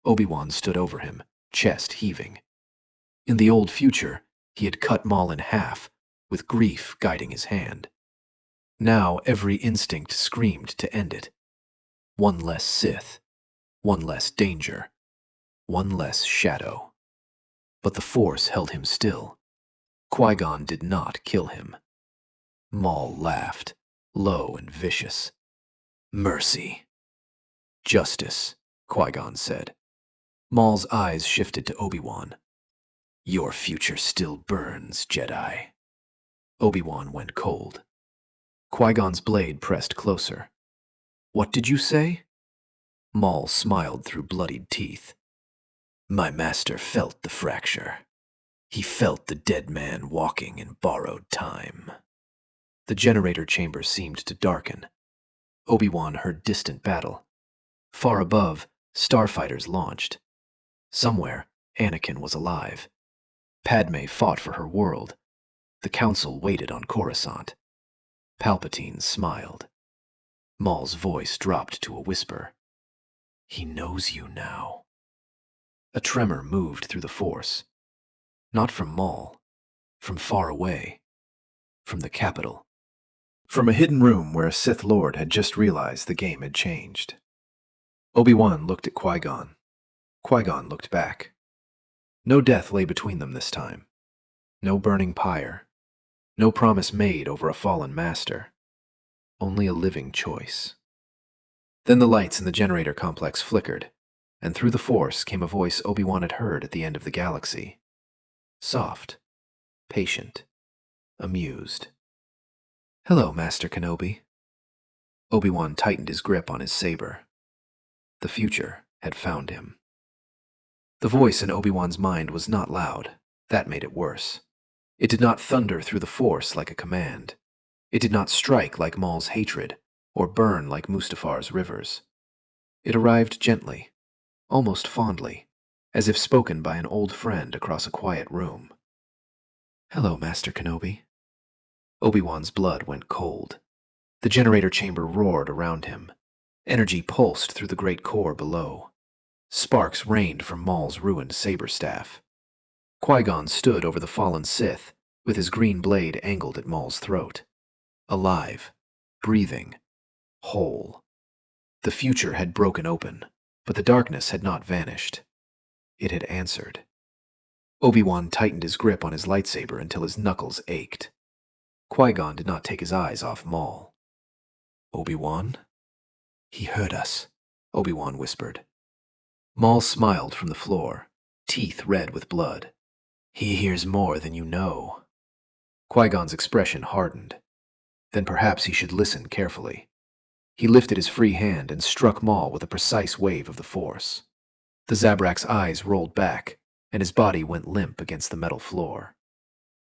[SPEAKER 1] Obi-Wan stood over him, chest heaving. In the old future, he had cut Maul in half, with grief guiding his hand. Now every instinct screamed to end it. One less Sith, one less danger, one less shadow. But the Force held him still. Qui-Gon did not kill him. Maul laughed, low and vicious. "Mercy." "Justice," Qui-Gon said. Maul's eyes shifted to Obi-Wan. "Your future still burns, Jedi." Obi-Wan went cold. Qui-Gon's blade pressed closer. "What did you say?" Maul smiled through bloodied teeth. "My master felt the fracture. He felt the dead man walking in borrowed time." The generator chamber seemed to darken. Obi-Wan heard distant battle. Far above, starfighters launched. Somewhere, Anakin was alive. Padme fought for her world. The Council waited on Coruscant. Palpatine smiled. Maul's voice dropped to a whisper. "He knows you now." A tremor moved through the Force. Not from Maul, from far away, from the capital. From a hidden room where a Sith Lord had just realized the game had changed. Obi-Wan looked at Qui-Gon. Qui-Gon looked back. No death lay between them this time. No burning pyre. No promise made over a fallen master. Only a living choice. Then the lights in the generator complex flickered, and through the Force came a voice Obi-Wan had heard at the end of the galaxy. Soft, patient, amused. "Hello, Master Kenobi." Obi-Wan tightened his grip on his saber. The future had found him. The voice in Obi-Wan's mind was not loud. That made it worse. It did not thunder through the Force like a command. It did not strike like Maul's hatred, or burn like Mustafar's rivers. It arrived gently, almost fondly, as if spoken by an old friend across a quiet room. "Hello, Master Kenobi." Obi-Wan's blood went cold. The generator chamber roared around him. Energy pulsed through the great core below. Sparks rained from Maul's ruined saber staff. Qui-Gon stood over the fallen Sith, with his green blade angled at Maul's throat. Alive, breathing, whole. The future had broken open, but the darkness had not vanished. It had answered. Obi-Wan tightened his grip on his lightsaber until his knuckles ached. Qui-Gon did not take his eyes off Maul. Obi-Wan? He heard us, Obi-Wan whispered. Maul smiled from the floor, teeth red with blood. He hears more than you know. Qui-Gon's expression hardened. Then perhaps he should listen carefully. He lifted his free hand and struck Maul with a precise wave of the Force. The Zabrak's eyes rolled back, and his body went limp against the metal floor.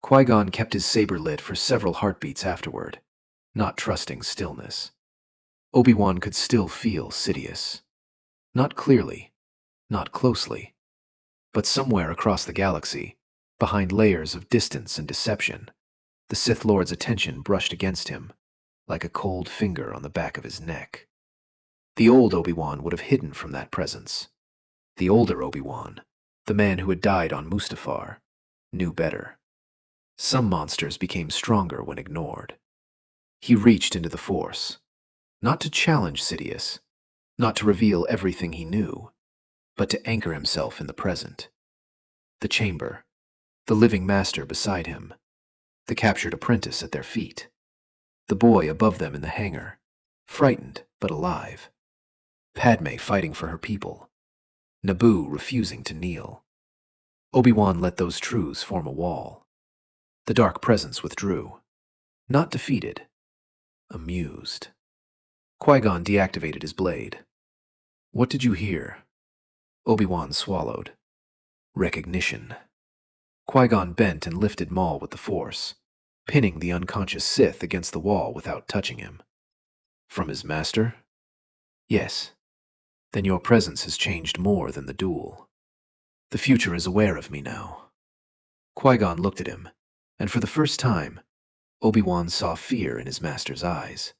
[SPEAKER 1] Qui-Gon kept his saber lit for several heartbeats afterward, not trusting stillness. Obi-Wan could still feel Sidious. Not clearly, not closely, but somewhere across the galaxy, behind layers of distance and deception, the Sith Lord's attention brushed against him, like a cold finger on the back of his neck. The old Obi-Wan would have hidden from that presence. The older Obi-Wan, the man who had died on Mustafar, knew better. Some monsters became stronger when ignored. He reached into the Force, not to challenge Sidious, not to reveal everything he knew, but to anchor himself in the present. The chamber, the living master beside him, the captured apprentice at their feet, the boy above them in the hangar, frightened but alive, Padme fighting for her people, Naboo refusing to kneel. Obi-Wan let those truths form a wall. The dark presence withdrew, not defeated, amused. Qui-Gon deactivated his blade. What did you hear? Obi-Wan swallowed. Recognition. Qui-Gon bent and lifted Maul with the Force, pinning the unconscious Sith against the wall without touching him. From his master? Yes. Then your presence has changed more than the duel. The future is aware of me now. Qui-Gon looked at him, and for the first time, Obi-Wan saw fear in his master's eyes.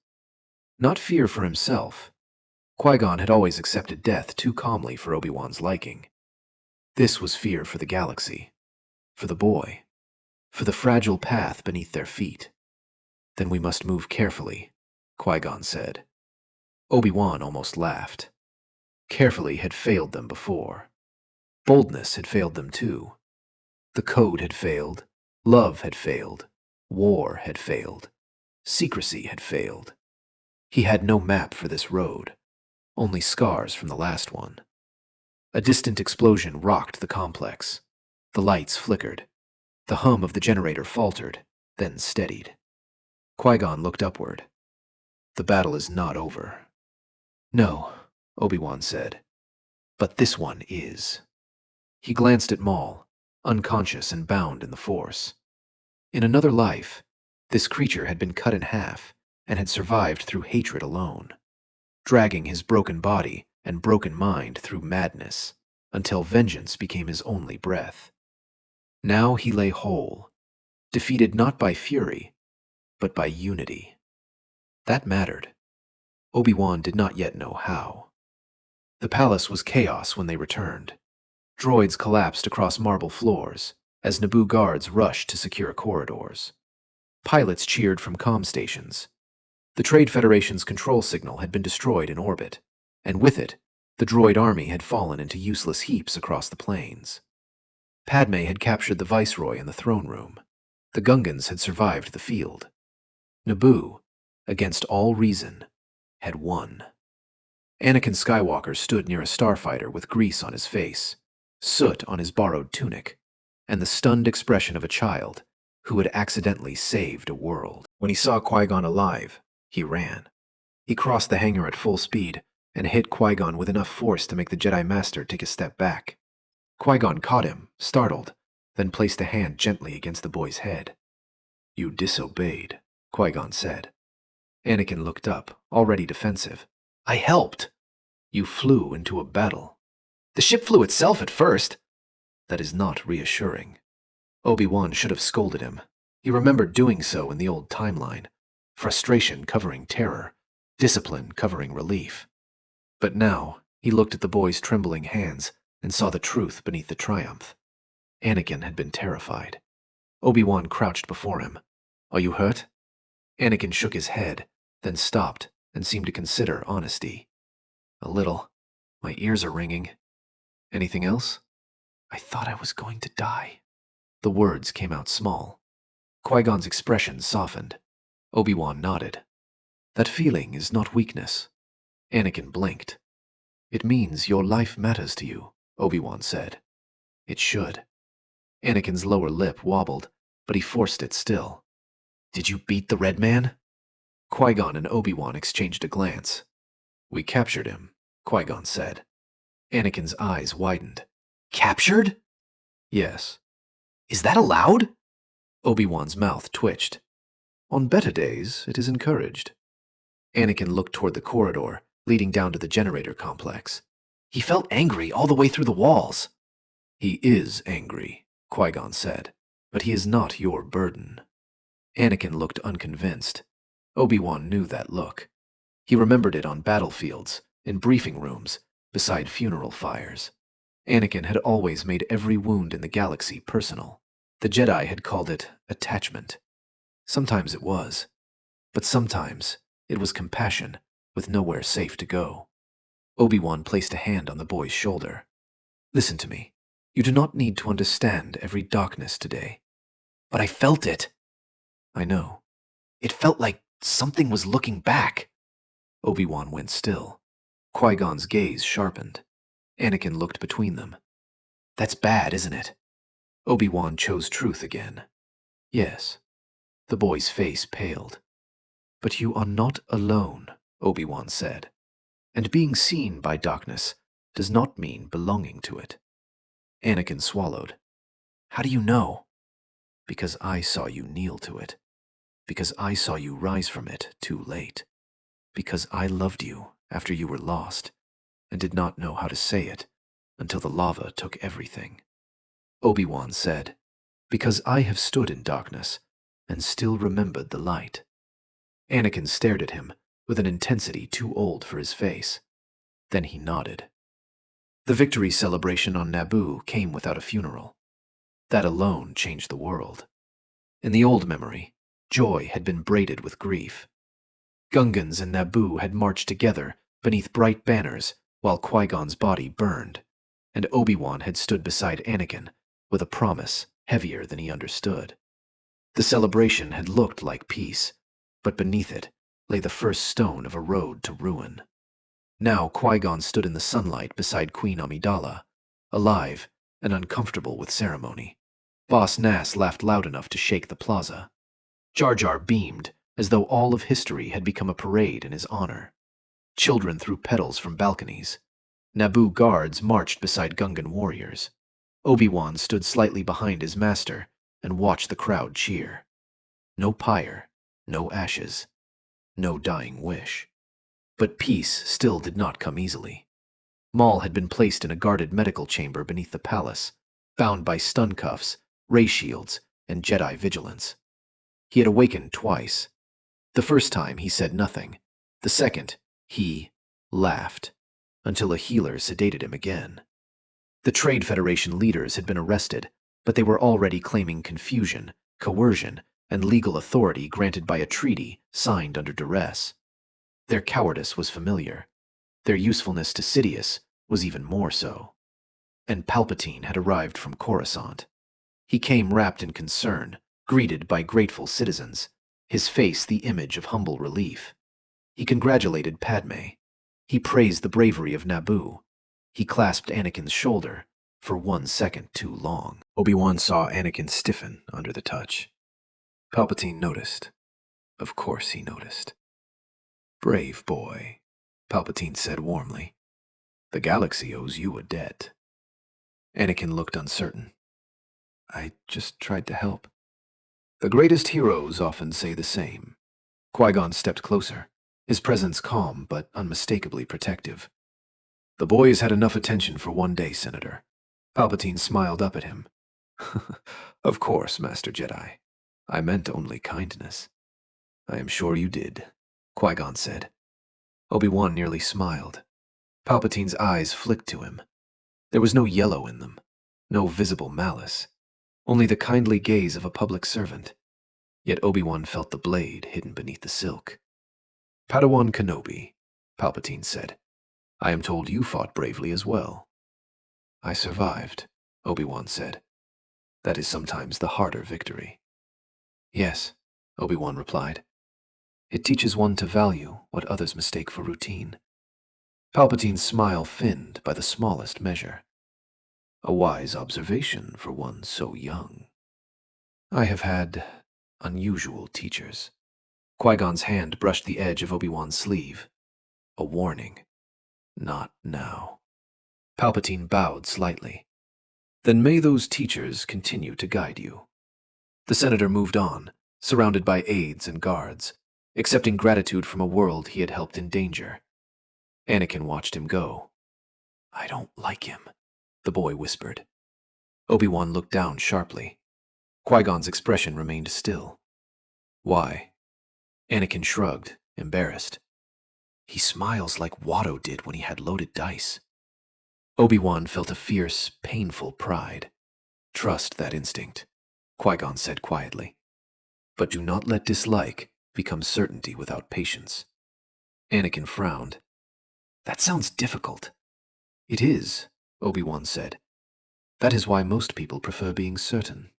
[SPEAKER 1] Not fear for himself. Qui-Gon had always accepted death too calmly for Obi-Wan's liking. This was fear for the galaxy, for the boy, for the fragile path beneath their feet. Then we must move carefully, Qui-Gon said. Obi-Wan almost laughed. Carefully had failed them before. Boldness had failed them too. The code had failed, love had failed, war had failed, secrecy had failed. He had no map for this road, only scars from the last one. A distant explosion rocked the complex. The lights flickered. The hum of the generator faltered, then steadied. Qui-Gon looked upward. The battle is not over. No, Obi-Wan said. But this one is. He glanced at Maul, unconscious and bound in the Force. In another life, this creature had been cut in half and had survived through hatred alone, dragging his broken body and broken mind through madness until vengeance became his only breath. Now he lay whole, defeated not by fury, but by unity. That mattered. Obi-Wan did not yet know how. The palace was chaos when they returned. Droids collapsed across marble floors as Naboo guards rushed to secure corridors. Pilots cheered from comm stations. The Trade Federation's control signal had been destroyed in orbit, and with it, the droid army had fallen into useless heaps across the plains. Padme had captured the Viceroy in the throne room. The Gungans had survived the field. Naboo, against all reason, had won. Anakin Skywalker stood near a starfighter with grease on his face, soot on his borrowed tunic, and the stunned expression of a child who had accidentally saved a world. When he saw Qui-Gon alive, he ran. He crossed the hangar at full speed and hit Qui-Gon with enough force to make the Jedi Master take a step back. Qui-Gon caught him, startled, then placed a hand gently against the boy's head. You disobeyed, Qui-Gon said. Anakin looked up, already defensive. I helped. You flew into a battle. The ship flew itself at first. That is not reassuring. Obi-Wan should have scolded him. He remembered doing so in the old timeline. Frustration covering terror, discipline covering relief. But now, He looked at the boy's trembling hands and saw the truth beneath the triumph. Anakin had been terrified. Obi-Wan crouched before him. "Are you hurt?" Anakin shook his head, then stopped and seemed to consider honesty. "A little. My ears are ringing." "Anything else?" "I thought I was going to die." The words came out small. Qui-Gon's expression softened. Obi-Wan nodded. "That feeling is not weakness." Anakin blinked. "It means your life matters to you," Obi-Wan said. "It should." Anakin's lower lip wobbled, but he forced it still. "Did you beat the Red Man?" Qui-Gon and Obi-Wan exchanged a glance. "We captured him," Qui-Gon said. Anakin's eyes widened. "Captured?" "Yes." "Is that allowed?" Obi-Wan's mouth twitched. "On better days, it is encouraged." Anakin looked toward the corridor, leading down to the generator complex. "He felt angry all the way through the walls." "He is angry," Qui-Gon said, "but he is not your burden." Anakin looked unconvinced. Obi-Wan knew that look. He remembered it on battlefields, in briefing rooms, beside funeral fires. Anakin had always made every wound in the galaxy personal. The Jedi had called it attachment. Sometimes it was, but sometimes it was compassion with nowhere safe to go. Obi-Wan placed a hand on the boy's shoulder. "Listen to me. You do not need to understand every darkness today." "But I felt it." "I know." "It felt like something was looking back." Obi-Wan went still. Qui-Gon's gaze sharpened. Anakin looked between them. "That's bad, isn't it?" Obi-Wan chose truth again. "Yes." The boy's face paled. "But you are not alone," Obi-Wan said. "And being seen by darkness does not mean belonging to it." Anakin swallowed. "How do you know?" "Because I saw you kneel to it. Because I saw you rise from it too late. Because I loved you after you were lost, and did not know how to say it until the lava took everything." Obi-Wan said, "Because I have stood in darkness and still remembered the light." Anakin stared at him with an intensity too old for his face. Then he nodded. The victory celebration on Naboo came without a funeral. That alone changed the world. In the old memory, joy had been braided with grief. Gungans and Naboo had marched together beneath bright banners while Qui-Gon's body burned, and Obi-Wan had stood beside Anakin with a promise heavier than he understood. The celebration had looked like peace, but beneath it lay the first stone of a road to ruin. Now Qui-Gon stood in the sunlight beside Queen Amidala, alive and uncomfortable with ceremony. Boss Nass laughed loud enough to shake the plaza. Jar Jar beamed, as though all of history had become a parade in his honor. Children threw petals from balconies. Naboo guards marched beside Gungan warriors. Obi-Wan stood slightly behind his master and watched the crowd cheer. No pyre, no ashes, no dying wish. But peace still did not come easily. Maul had been placed in a guarded medical chamber beneath the palace, bound by stun cuffs, ray shields, and Jedi vigilance. He had awakened twice. The first time he said nothing. The second, he laughed, until a healer sedated him again. The Trade Federation leaders had been arrested, but they were already claiming confusion, coercion, and legal authority granted by a treaty signed under duress. Their cowardice was familiar. Their usefulness to Sidious was even more so. And Palpatine had arrived from Coruscant. He came wrapped in concern, greeted by grateful citizens, his face the image of humble relief. He congratulated Padme. He praised the bravery of Naboo. He clasped Anakin's shoulder for 1 second too long. Obi-Wan saw Anakin stiffen under the touch. Palpatine noticed. Of course he noticed. "Brave boy," Palpatine said warmly. "The galaxy owes you a debt." Anakin looked uncertain. "I just tried to help." "The greatest heroes often say the same." Qui-Gon stepped closer, his presence calm but unmistakably protective. "The boy has had enough attention for one day, Senator." Palpatine smiled up at him. "Of course, Master Jedi. I meant only kindness." "I am sure you did," Qui-Gon said. Obi-Wan nearly smiled. Palpatine's eyes flicked to him. There was no yellow in them, no visible malice, only the kindly gaze of a public servant. Yet Obi-Wan felt the blade hidden beneath the silk. "Padawan Kenobi," Palpatine said, "I am told you fought bravely as well." "I survived," Obi-Wan said. "That is sometimes the harder victory." "Yes," Obi-Wan replied. "It teaches one to value what others mistake for routine." Palpatine's smile thinned by the smallest measure. "A wise observation for one so young." "I have had unusual teachers." Qui-Gon's hand brushed the edge of Obi-Wan's sleeve. "A warning. Not now." Palpatine bowed slightly. "Then may those teachers continue to guide you." The senator moved on, surrounded by aides and guards, accepting gratitude from a world he had helped endanger. Anakin watched him go. "I don't like him," the boy whispered. Obi-Wan looked down sharply. Qui-Gon's expression remained still. "Why?" Anakin shrugged, embarrassed. "He smiles like Watto did when he had loaded dice." Obi-Wan felt a fierce, painful pride. "Trust that instinct," Qui-Gon said quietly. "But do not let dislike become certainty without patience." Anakin frowned. "That sounds difficult." "It is," Obi-Wan said. "That is why most people prefer being certain."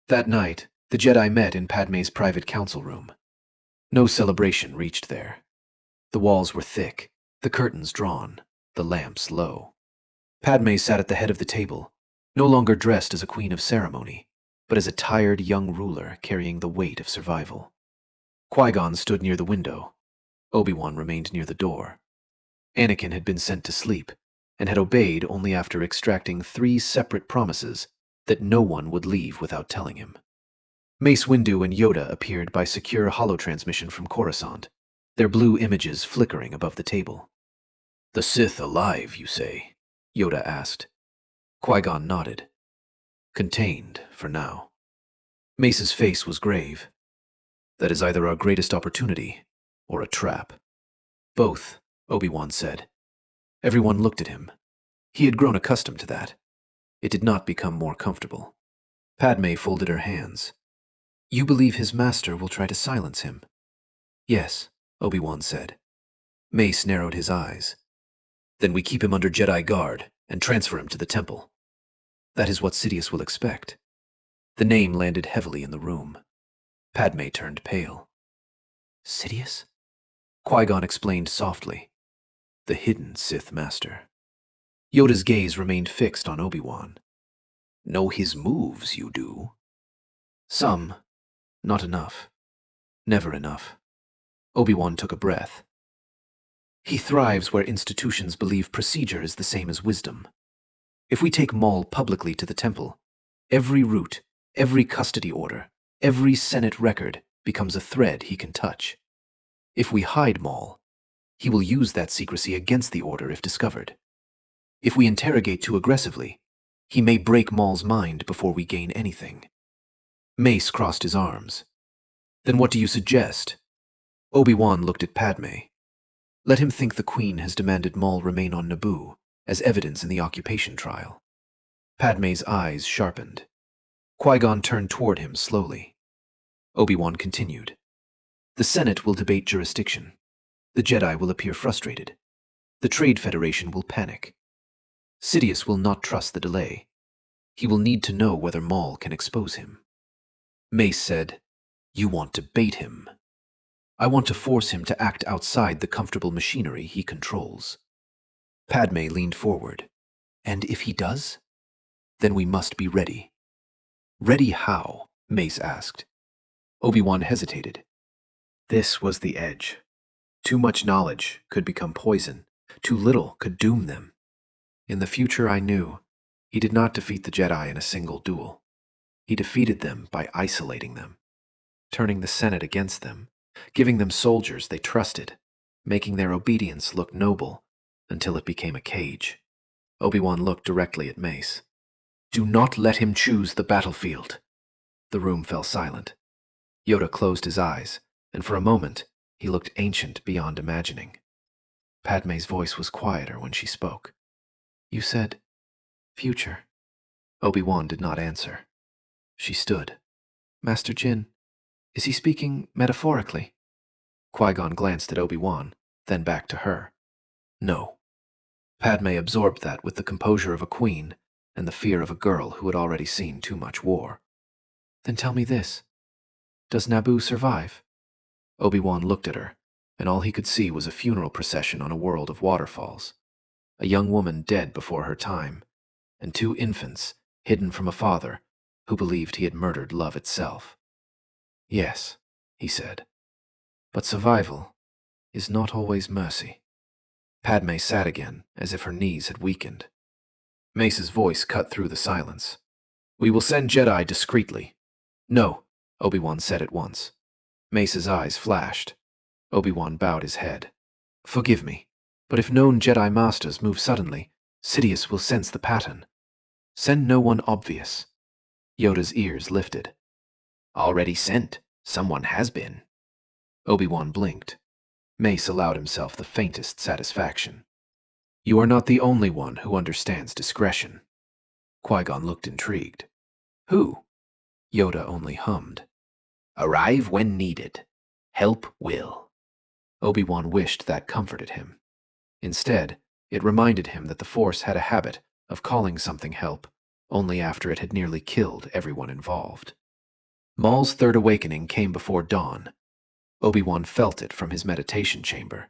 [SPEAKER 1] That night, the Jedi met in Padme's private council room. No celebration reached there. The walls were thick, the curtains drawn, the lamps low. Padme sat at the head of the table, no longer dressed as a queen of ceremony, but as a tired young ruler carrying the weight of survival. Qui-Gon stood near the window. Obi-Wan remained near the door. Anakin had been sent to sleep, and had obeyed only after extracting 3 separate promises that no one would leave without telling him. Mace Windu and Yoda appeared by secure holotransmission from Coruscant, their blue images flickering above the table. "The Sith alive, you say?" Yoda asked. Qui-Gon nodded. "Contained, for now." Mace's face was grave. "That is either our greatest opportunity, or a trap." "Both," Obi-Wan said. Everyone looked at him. He had grown accustomed to that. It did not become more comfortable. Padme folded her hands. "You believe his master will try to silence him?" "Yes," Obi-Wan said. Mace narrowed his eyes. "Then we keep him under Jedi guard and transfer him to the temple." "That is what Sidious will expect." The name landed heavily in the room. Padme turned pale. "Sidious?" Qui-Gon explained softly. "The hidden Sith Master." Yoda's gaze remained fixed on Obi-Wan. "Know his moves, you do?" "Some. Not enough. Never enough." Obi-Wan took a breath. "He thrives where institutions believe procedure is the same as wisdom. If we take Maul publicly to the temple, every route, every custody order, every Senate record becomes a thread he can touch. If we hide Maul, he will use that secrecy against the Order if discovered. If we interrogate too aggressively, he may break Maul's mind before we gain anything." Mace crossed his arms. "Then what do you suggest?" Obi-Wan looked at Padme. "Let him think the Queen has demanded Maul remain on Naboo, as evidence in the occupation trial." Padme's eyes sharpened. Qui-Gon turned toward him slowly. Obi-Wan continued. "The Senate will debate jurisdiction. The Jedi will appear frustrated. The Trade Federation will panic. Sidious will not trust the delay. He will need to know whether Maul can expose him." Mace said, "You want to bait him." "I want to force him to act outside the comfortable machinery he controls." Padme leaned forward. "And if he does? Then we must be ready." "Ready how?" Mace asked. Obi-Wan hesitated. This was the edge. Too much knowledge could become poison. Too little could doom them. In the future, I knew, he did not defeat the Jedi in a single duel. He defeated them by isolating them, turning the Senate against them, giving them soldiers they trusted, making their obedience look noble until it became a cage. Obi-Wan looked directly at Mace. "Do not let him choose the battlefield." The room fell silent. Yoda closed his eyes, and for a moment he looked ancient beyond imagining. Padme's voice was quieter when she spoke. You said, future. Obi-Wan did not answer. She stood. Master Jinn, is he speaking metaphorically? Qui-Gon glanced at Obi-Wan, then back to her. No. Padme absorbed that with the composure of a queen and the fear of a girl who had already seen too much war. Then tell me this. Does Naboo survive? Obi-Wan looked at her, and all he could see was a funeral procession on a world of waterfalls. A young woman dead before her time, and 2 infants hidden from a father who believed he had murdered love itself. Yes, he said. But survival is not always mercy. Padme sat again, as if her knees had weakened. Mace's voice cut through the silence. We will send Jedi discreetly. No, Obi-Wan said at once. Mace's eyes flashed. Obi-Wan bowed his head. Forgive me, but if known Jedi Masters move suddenly, Sidious will sense the pattern. Send no one obvious. Yoda's ears lifted. Already sent. Someone has been. Obi-Wan blinked. Mace allowed himself the faintest satisfaction. You are not the only one who understands discretion. Qui-Gon looked intrigued. Who? Yoda only hummed. Arrive when needed. Help will. Obi-Wan wished that comforted him. Instead, it reminded him that the Force had a habit of calling something help only after it had nearly killed everyone involved. Maul's third awakening came before dawn. Obi-Wan felt it from his meditation chamber.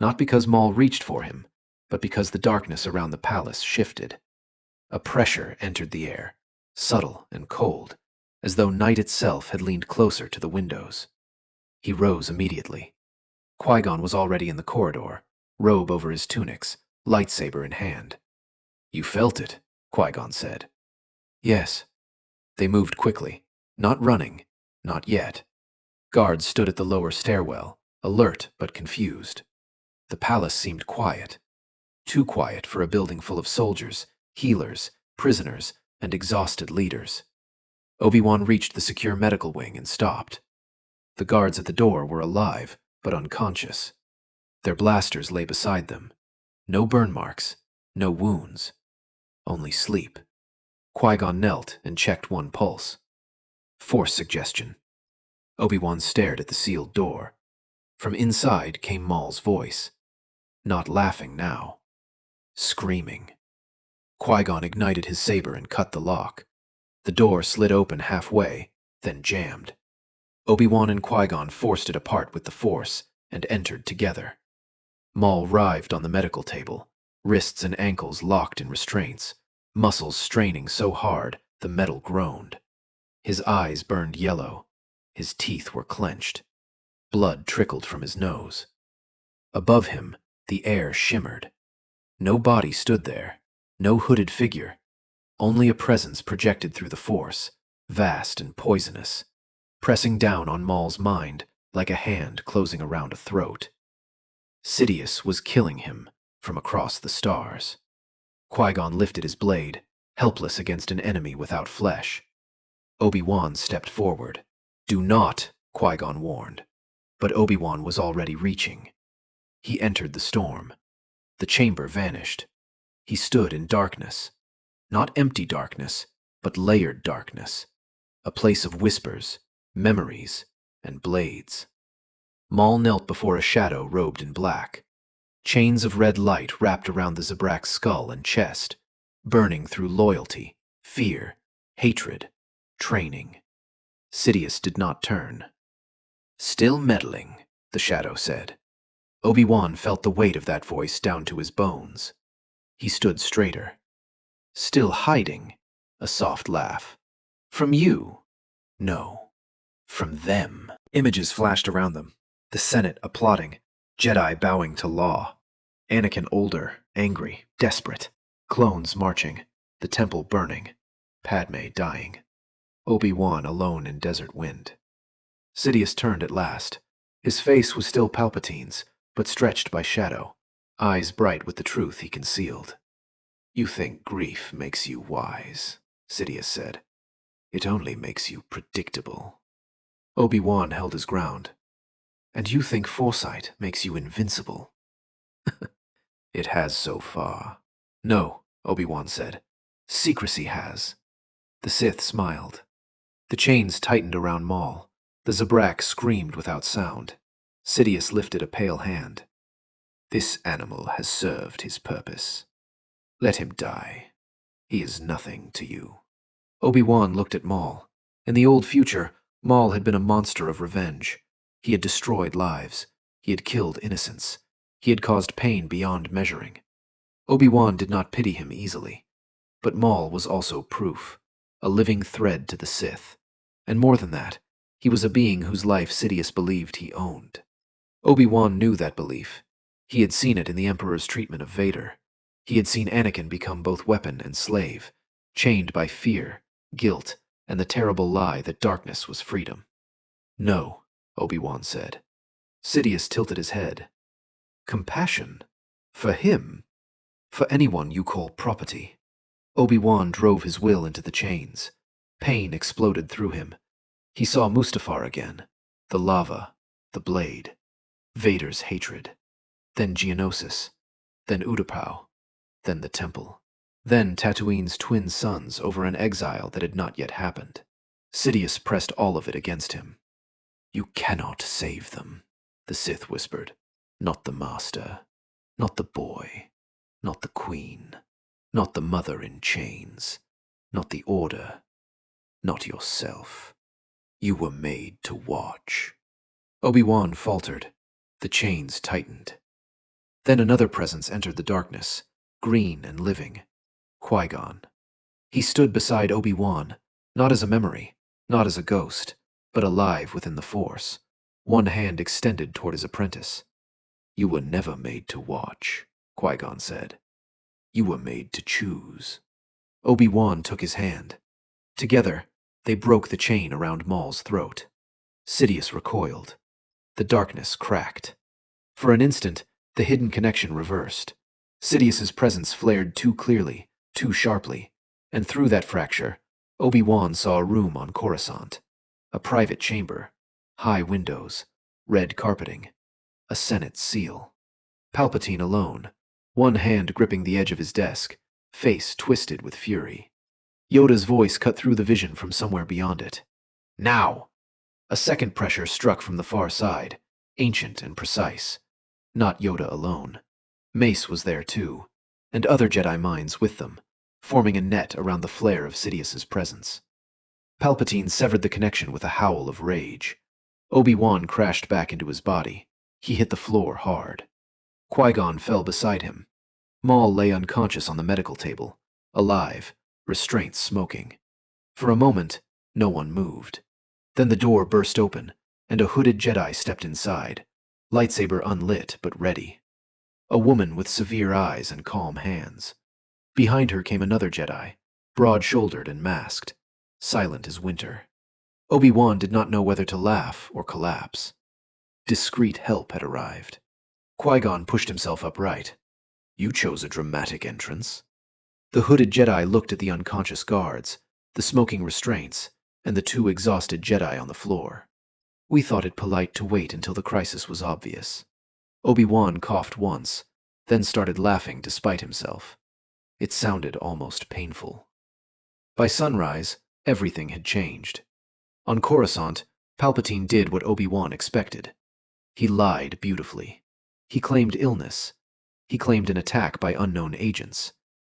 [SPEAKER 1] Not because Maul reached for him, but because the darkness around the palace shifted. A pressure entered the air, subtle and cold, as though night itself had leaned closer to the windows. He rose immediately. Qui-Gon was already in the corridor, robe over his tunics, lightsaber in hand. You felt it, Qui-Gon said. Yes. They moved quickly, not running, not yet. Guards stood at the lower stairwell, alert but confused. The palace seemed quiet. Too quiet for a building full of soldiers, healers, prisoners, and exhausted leaders. Obi-Wan reached the secure medical wing and stopped. The guards at the door were alive, but unconscious. Their blasters lay beside them. No burn marks, no wounds. Only sleep. Qui-Gon knelt and checked one pulse. Force suggestion. Obi-Wan stared at the sealed door. From inside came Maul's voice. Not laughing now. Screaming. Qui-Gon ignited his saber and cut the lock. The door slid open halfway, then jammed. Obi-Wan and Qui-Gon forced it apart with the Force and entered together. Maul writhed on the medical table, wrists and ankles locked in restraints, muscles straining so hard the metal groaned. His eyes burned yellow. His teeth were clenched. Blood trickled from his nose. Above him, the air shimmered. No body stood there, no hooded figure, only a presence projected through the Force, vast and poisonous, pressing down on Maul's mind like a hand closing around a throat. Sidious was killing him from across the stars. Qui-Gon lifted his blade, helpless against an enemy without flesh. Obi-Wan stepped forward. Do not, Qui-Gon warned. But Obi-Wan was already reaching. He entered the storm. The chamber vanished. He stood in darkness. Not empty darkness, but layered darkness. A place of whispers, memories, and blades. Maul knelt before a shadow robed in black. Chains of red light wrapped around the Zabrak's skull and chest, burning through loyalty, fear, hatred, training. Sidious did not turn. Still meddling, the shadow said. Obi-Wan felt the weight of that voice down to his bones. He stood straighter. Still hiding, a soft laugh. From you? No. From them. Images flashed around them. The Senate applauding, Jedi bowing to law. Anakin older, angry, desperate. Clones marching, the temple burning. Padme dying. Obi-Wan alone in desert wind. Sidious turned at last. His face was still Palpatine's, but stretched by shadow, eyes bright with the truth he concealed. You think grief makes you wise, Sidious said. It only makes you predictable. Obi-Wan held his ground. And you think foresight makes you invincible. It has so far. No, Obi-Wan said. Secrecy has. The Sith smiled. The chains tightened around Maul. The Zabrak screamed without sound. Sidious lifted a pale hand. This animal has served his purpose. Let him die. He is nothing to you. Obi-Wan looked at Maul. In the old future, Maul had been a monster of revenge. He had destroyed lives. He had killed innocents. He had caused pain beyond measuring. Obi-Wan did not pity him easily. But Maul was also proof, a living thread to the Sith. And more than that, he was a being whose life Sidious believed he owned. Obi-Wan knew that belief. He had seen it in the Emperor's treatment of Vader. He had seen Anakin become both weapon and slave, chained by fear, guilt, and the terrible lie that darkness was freedom. No, Obi-Wan said. Sidious tilted his head. Compassion? For him? For anyone you call property? Obi-Wan drove his will into the chains. Pain exploded through him. He saw Mustafar again, the lava, the blade, Vader's hatred, then Geonosis, then Utapau, then the temple, then Tatooine's twin sons over an exile that had not yet happened. Sidious pressed all of it against him. You cannot save them, the Sith whispered. Not the Master, not the boy, not the Queen, not the mother in chains, not the Order, not yourself. You were made to watch. Obi-Wan faltered. The chains tightened. Then another presence entered the darkness, green and living. Qui-Gon. He stood beside Obi-Wan, not as a memory, not as a ghost, but alive within the Force, one hand extended toward his apprentice. You were never made to watch, Qui-Gon said. You were made to choose. Obi-Wan took his hand. Together, they broke the chain around Maul's throat. Sidious recoiled. The darkness cracked. For an instant, the hidden connection reversed. Sidious's presence flared too clearly, too sharply, and through that fracture, Obi-Wan saw a room on Coruscant. A private chamber, high windows, red carpeting, a Senate seal. Palpatine alone, one hand gripping the edge of his desk, face twisted with fury. Yoda's voice cut through the vision from somewhere beyond it. Now! A second pressure struck from the far side, ancient and precise. Not Yoda alone. Mace was there too, and other Jedi minds with them, forming a net around the flare of Sidious's presence. Palpatine severed the connection with a howl of rage. Obi-Wan crashed back into his body. He hit the floor hard. Qui-Gon fell beside him. Maul lay unconscious on the medical table, alive, restraints smoking. For a moment, no one moved. Then the door burst open, and a hooded Jedi stepped inside, lightsaber unlit but ready. A woman with severe eyes and calm hands. Behind her came another Jedi, broad-shouldered and masked, silent as winter. Obi-Wan did not know whether to laugh or collapse. Discreet help had arrived. Qui-Gon pushed himself upright. You chose a dramatic entrance. The hooded Jedi looked at the unconscious guards, the smoking restraints, and the two exhausted Jedi on the floor. We thought it polite to wait until the crisis was obvious. Obi-Wan coughed once, then started laughing despite himself. It sounded almost painful. By sunrise, everything had changed. On Coruscant, Palpatine did what Obi-Wan expected. He lied beautifully. He claimed illness. He claimed an attack by unknown agents.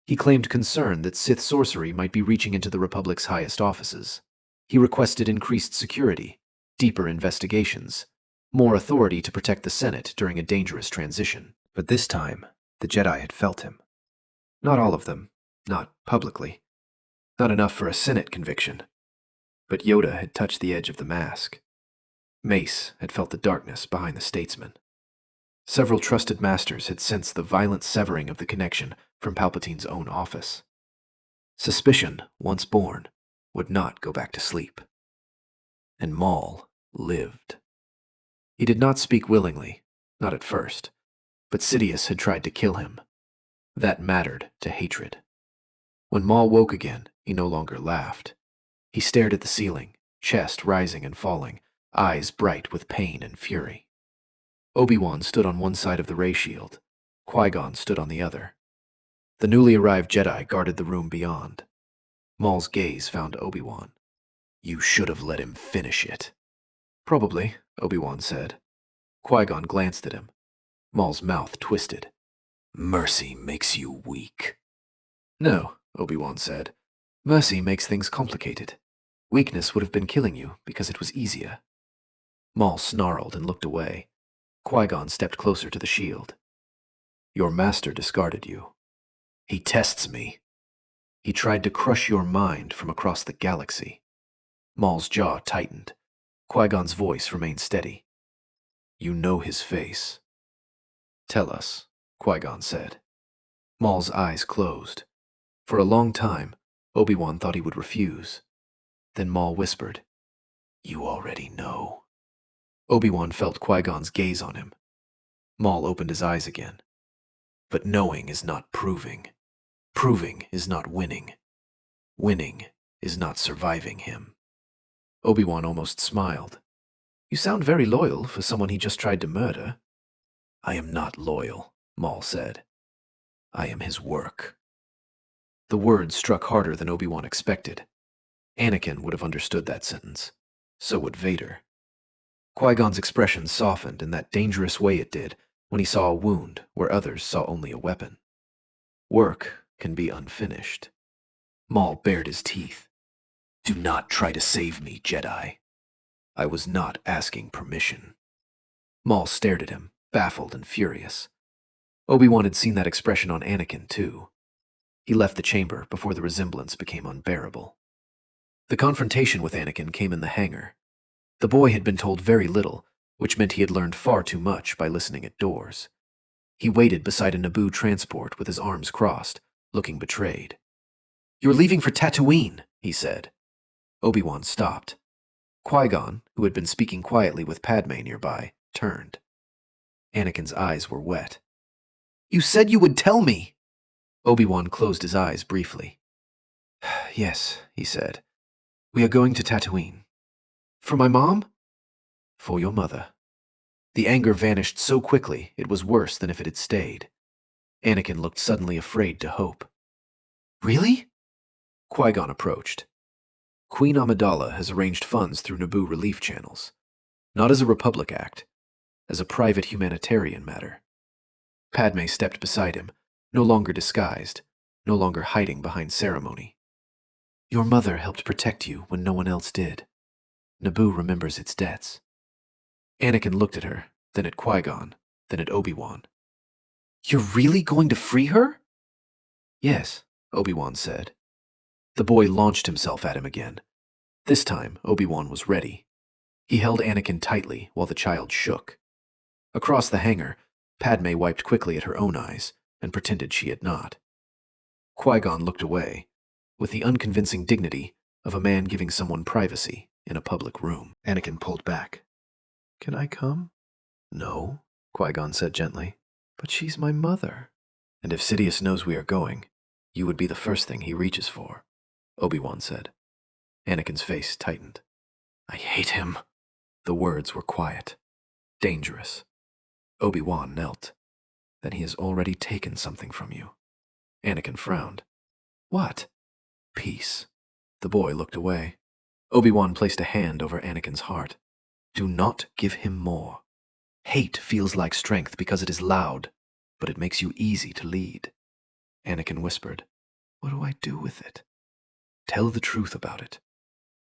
[SPEAKER 1] He claimed concern that Sith sorcery might be reaching into the Republic's highest offices. He requested increased security, deeper investigations, more authority to protect the Senate during a dangerous transition. But this time, the Jedi had felt him. Not all of them, not publicly. Not enough for a Senate conviction. But Yoda had touched the edge of the mask. Mace had felt the darkness behind the statesman. Several trusted masters had sensed the violent severing of the connection from Palpatine's own office. Suspicion, once born, would not go back to sleep. And Maul lived. He did not speak willingly, not at first, but Sidious had tried to kill him. That mattered to hatred. When Maul woke again, he no longer laughed. He stared at the ceiling, chest rising and falling, eyes bright with pain and fury. Obi-Wan stood on one side of the ray shield. Qui-Gon stood on the other. The newly arrived Jedi guarded the room beyond. Maul's gaze found Obi-Wan. "You should have let him finish it." "Probably," Obi-Wan said. Qui-Gon glanced at him. Maul's mouth twisted. "Mercy makes you weak." "No," Obi-Wan said. "Mercy makes things complicated. Weakness would have been killing you because it was easier." Maul snarled and looked away. Qui-Gon stepped closer to the shield. "Your master discarded you. He tests me. He tried to crush your mind from across the galaxy." Maul's jaw tightened. Qui-Gon's voice remained steady. "You know his face." "Tell us," Qui-Gon said. Maul's eyes closed. For a long time, Obi-Wan thought he would refuse. Then Maul whispered, "You already know." Obi-Wan felt Qui-Gon's gaze on him. Maul opened his eyes again. "But knowing is not proving. Proving is not winning. Winning is not surviving him." Obi-Wan almost smiled. "You sound very loyal for someone he just tried to murder." "I am not loyal," Maul said. "I am his work." The words struck harder than Obi-Wan expected. Anakin would have understood that sentence. So would Vader. Qui-Gon's expression softened in that dangerous way it did when he saw a wound where others saw only a weapon. Work can be unfinished. Maul bared his teeth. "Do not try to save me, Jedi. I was not asking permission." Maul stared at him, baffled and furious. Obi-Wan had seen that expression on Anakin, too. He left the chamber before the resemblance became unbearable. The confrontation with Anakin came in the hangar. The boy had been told very little, which meant he had learned far too much by listening at doors. He waited beside a Naboo transport with his arms crossed, looking betrayed. "You're leaving for Tatooine," he said. Obi-Wan stopped. Qui-Gon, who had been speaking quietly with Padme nearby, turned. Anakin's eyes were wet. "You said you would tell me!" Obi-Wan closed his eyes briefly. "Yes," he said. "We are going to Tatooine." "For my mom?" "For your mother." The anger vanished so quickly it was worse than if it had stayed. Anakin looked suddenly afraid to hope. "Really?" Qui-Gon approached. "Queen Amidala has arranged funds through Naboo relief channels. Not as a Republic act, as a private humanitarian matter." Padme stepped beside him, no longer disguised, no longer hiding behind ceremony. "Your mother helped protect you when no one else did. Naboo remembers its debts." Anakin looked at her, then at Qui-Gon, then at Obi-Wan. "You're really going to free her?" "Yes," Obi-Wan said. The boy launched himself at him again. This time, Obi-Wan was ready. He held Anakin tightly while the child shook. Across the hangar, Padme wiped quickly at her own eyes and pretended she had not. Qui-Gon looked away, with the unconvincing dignity of a man giving someone privacy in a public room. Anakin pulled back. "Can I come?" "No," Qui-Gon said gently. "But she's my mother. And if Sidious knows we are going, you would be the first thing he reaches for," Obi-Wan said. Anakin's face tightened. "I hate him." The words were quiet, dangerous. Obi-Wan knelt. "Then he has already taken something from you." Anakin frowned. "What?" "Peace." The boy looked away. Obi-Wan placed a hand over Anakin's heart. "Do not give him more. Hate feels like strength because it is loud, but it makes you easy to lead." Anakin whispered, "What do I do with it?" "Tell the truth about it.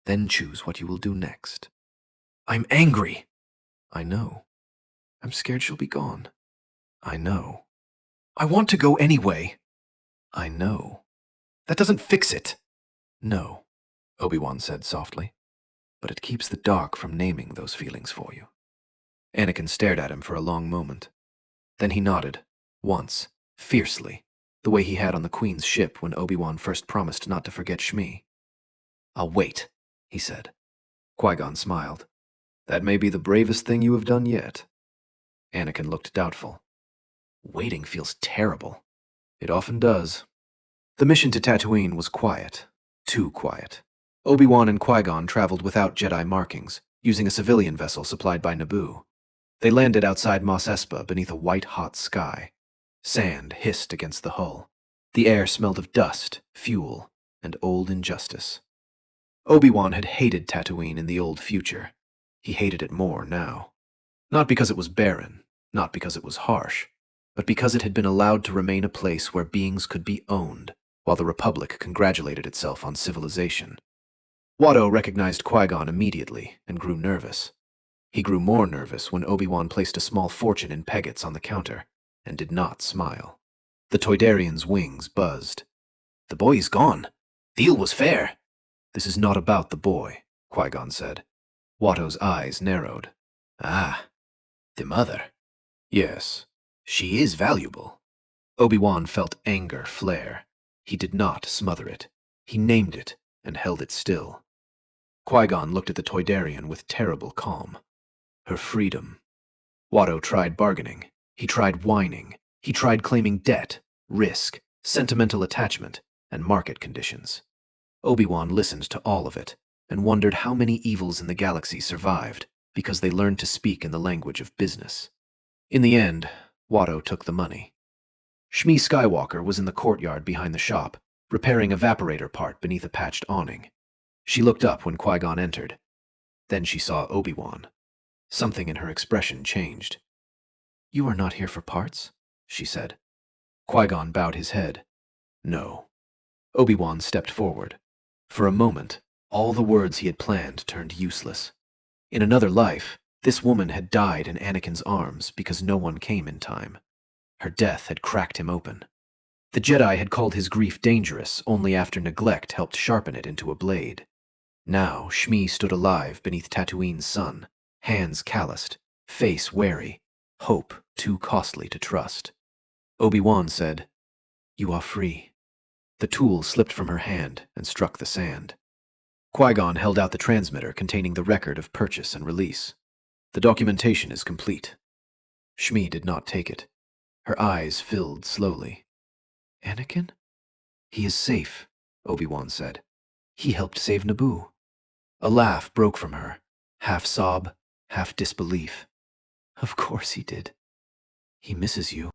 [SPEAKER 1] Then choose what you will do next." "I'm angry." "I know. I'm scared she'll be gone." "I know." "I want to go anyway." "I know."
[SPEAKER 2] "That doesn't fix it."
[SPEAKER 1] "No," Obi-Wan said softly. "But it keeps the dark from naming those feelings for you." Anakin stared at him for a long moment. Then he nodded, once, fiercely, the way he had on the Queen's ship when Obi-Wan first promised not to forget Shmi. "I'll wait," he said. Qui-Gon smiled. "That may be the bravest thing you have done yet." Anakin looked doubtful. "Waiting feels terrible." "It often does." The mission to Tatooine was quiet. Too quiet. Obi-Wan and Qui-Gon traveled without Jedi markings, using a civilian vessel supplied by Naboo. They landed outside Mos Espa beneath a white-hot sky. Sand hissed against the hull. The air smelled of dust, fuel, and old injustice. Obi-Wan had hated Tatooine in the old future. He hated it more now. Not because it was barren, not because it was harsh, but because it had been allowed to remain a place where beings could be owned, while the Republic congratulated itself on civilization. Watto recognized Qui-Gon immediately and grew nervous. He grew more nervous when Obi-Wan placed a small fortune in peggats on the counter and did not smile. The Toydarian's wings buzzed.
[SPEAKER 2] The boy's gone. Deal was fair.
[SPEAKER 1] This is not about the boy, Qui-Gon said. Watto's eyes narrowed.
[SPEAKER 2] Ah, the mother.
[SPEAKER 1] Yes.
[SPEAKER 2] She is valuable.
[SPEAKER 1] Obi-Wan felt anger flare. He did not smother it. He named it and held it still. Qui-Gon looked at the Toydarian with terrible calm. Her freedom. Watto tried bargaining. He tried whining. He tried claiming debt, risk, sentimental attachment, and market conditions. Obi-Wan listened to all of it and wondered how many evils in the galaxy survived because they learned to speak in the language of business. In the end, Watto took the money. Shmi Skywalker was in the courtyard behind the shop, repairing a evaporator part beneath a patched awning. She looked up when Qui-Gon entered. Then she saw Obi-Wan. Something in her expression changed. "You are not here for parts?" she said. Qui-Gon bowed his head. "No." Obi-Wan stepped forward. For a moment, all the words he had planned turned useless. In another life, this woman had died in Anakin's arms because no one came in time. Her death had cracked him open. The Jedi had called his grief dangerous only after neglect helped sharpen it into a blade. Now Shmi stood alive beneath Tatooine's sun, hands calloused, face wary, hope too costly to trust. Obi-Wan said, "You are free." The tool slipped from her hand and struck the sand. Qui-Gon held out the transmitter containing the record of purchase and release. "The documentation is complete." Shmi did not take it. Her eyes filled slowly. "Anakin?" "He is safe," Obi-Wan said. "He helped save Naboo." A laugh broke from her, half sob, half disbelief. "Of course he did. He misses you."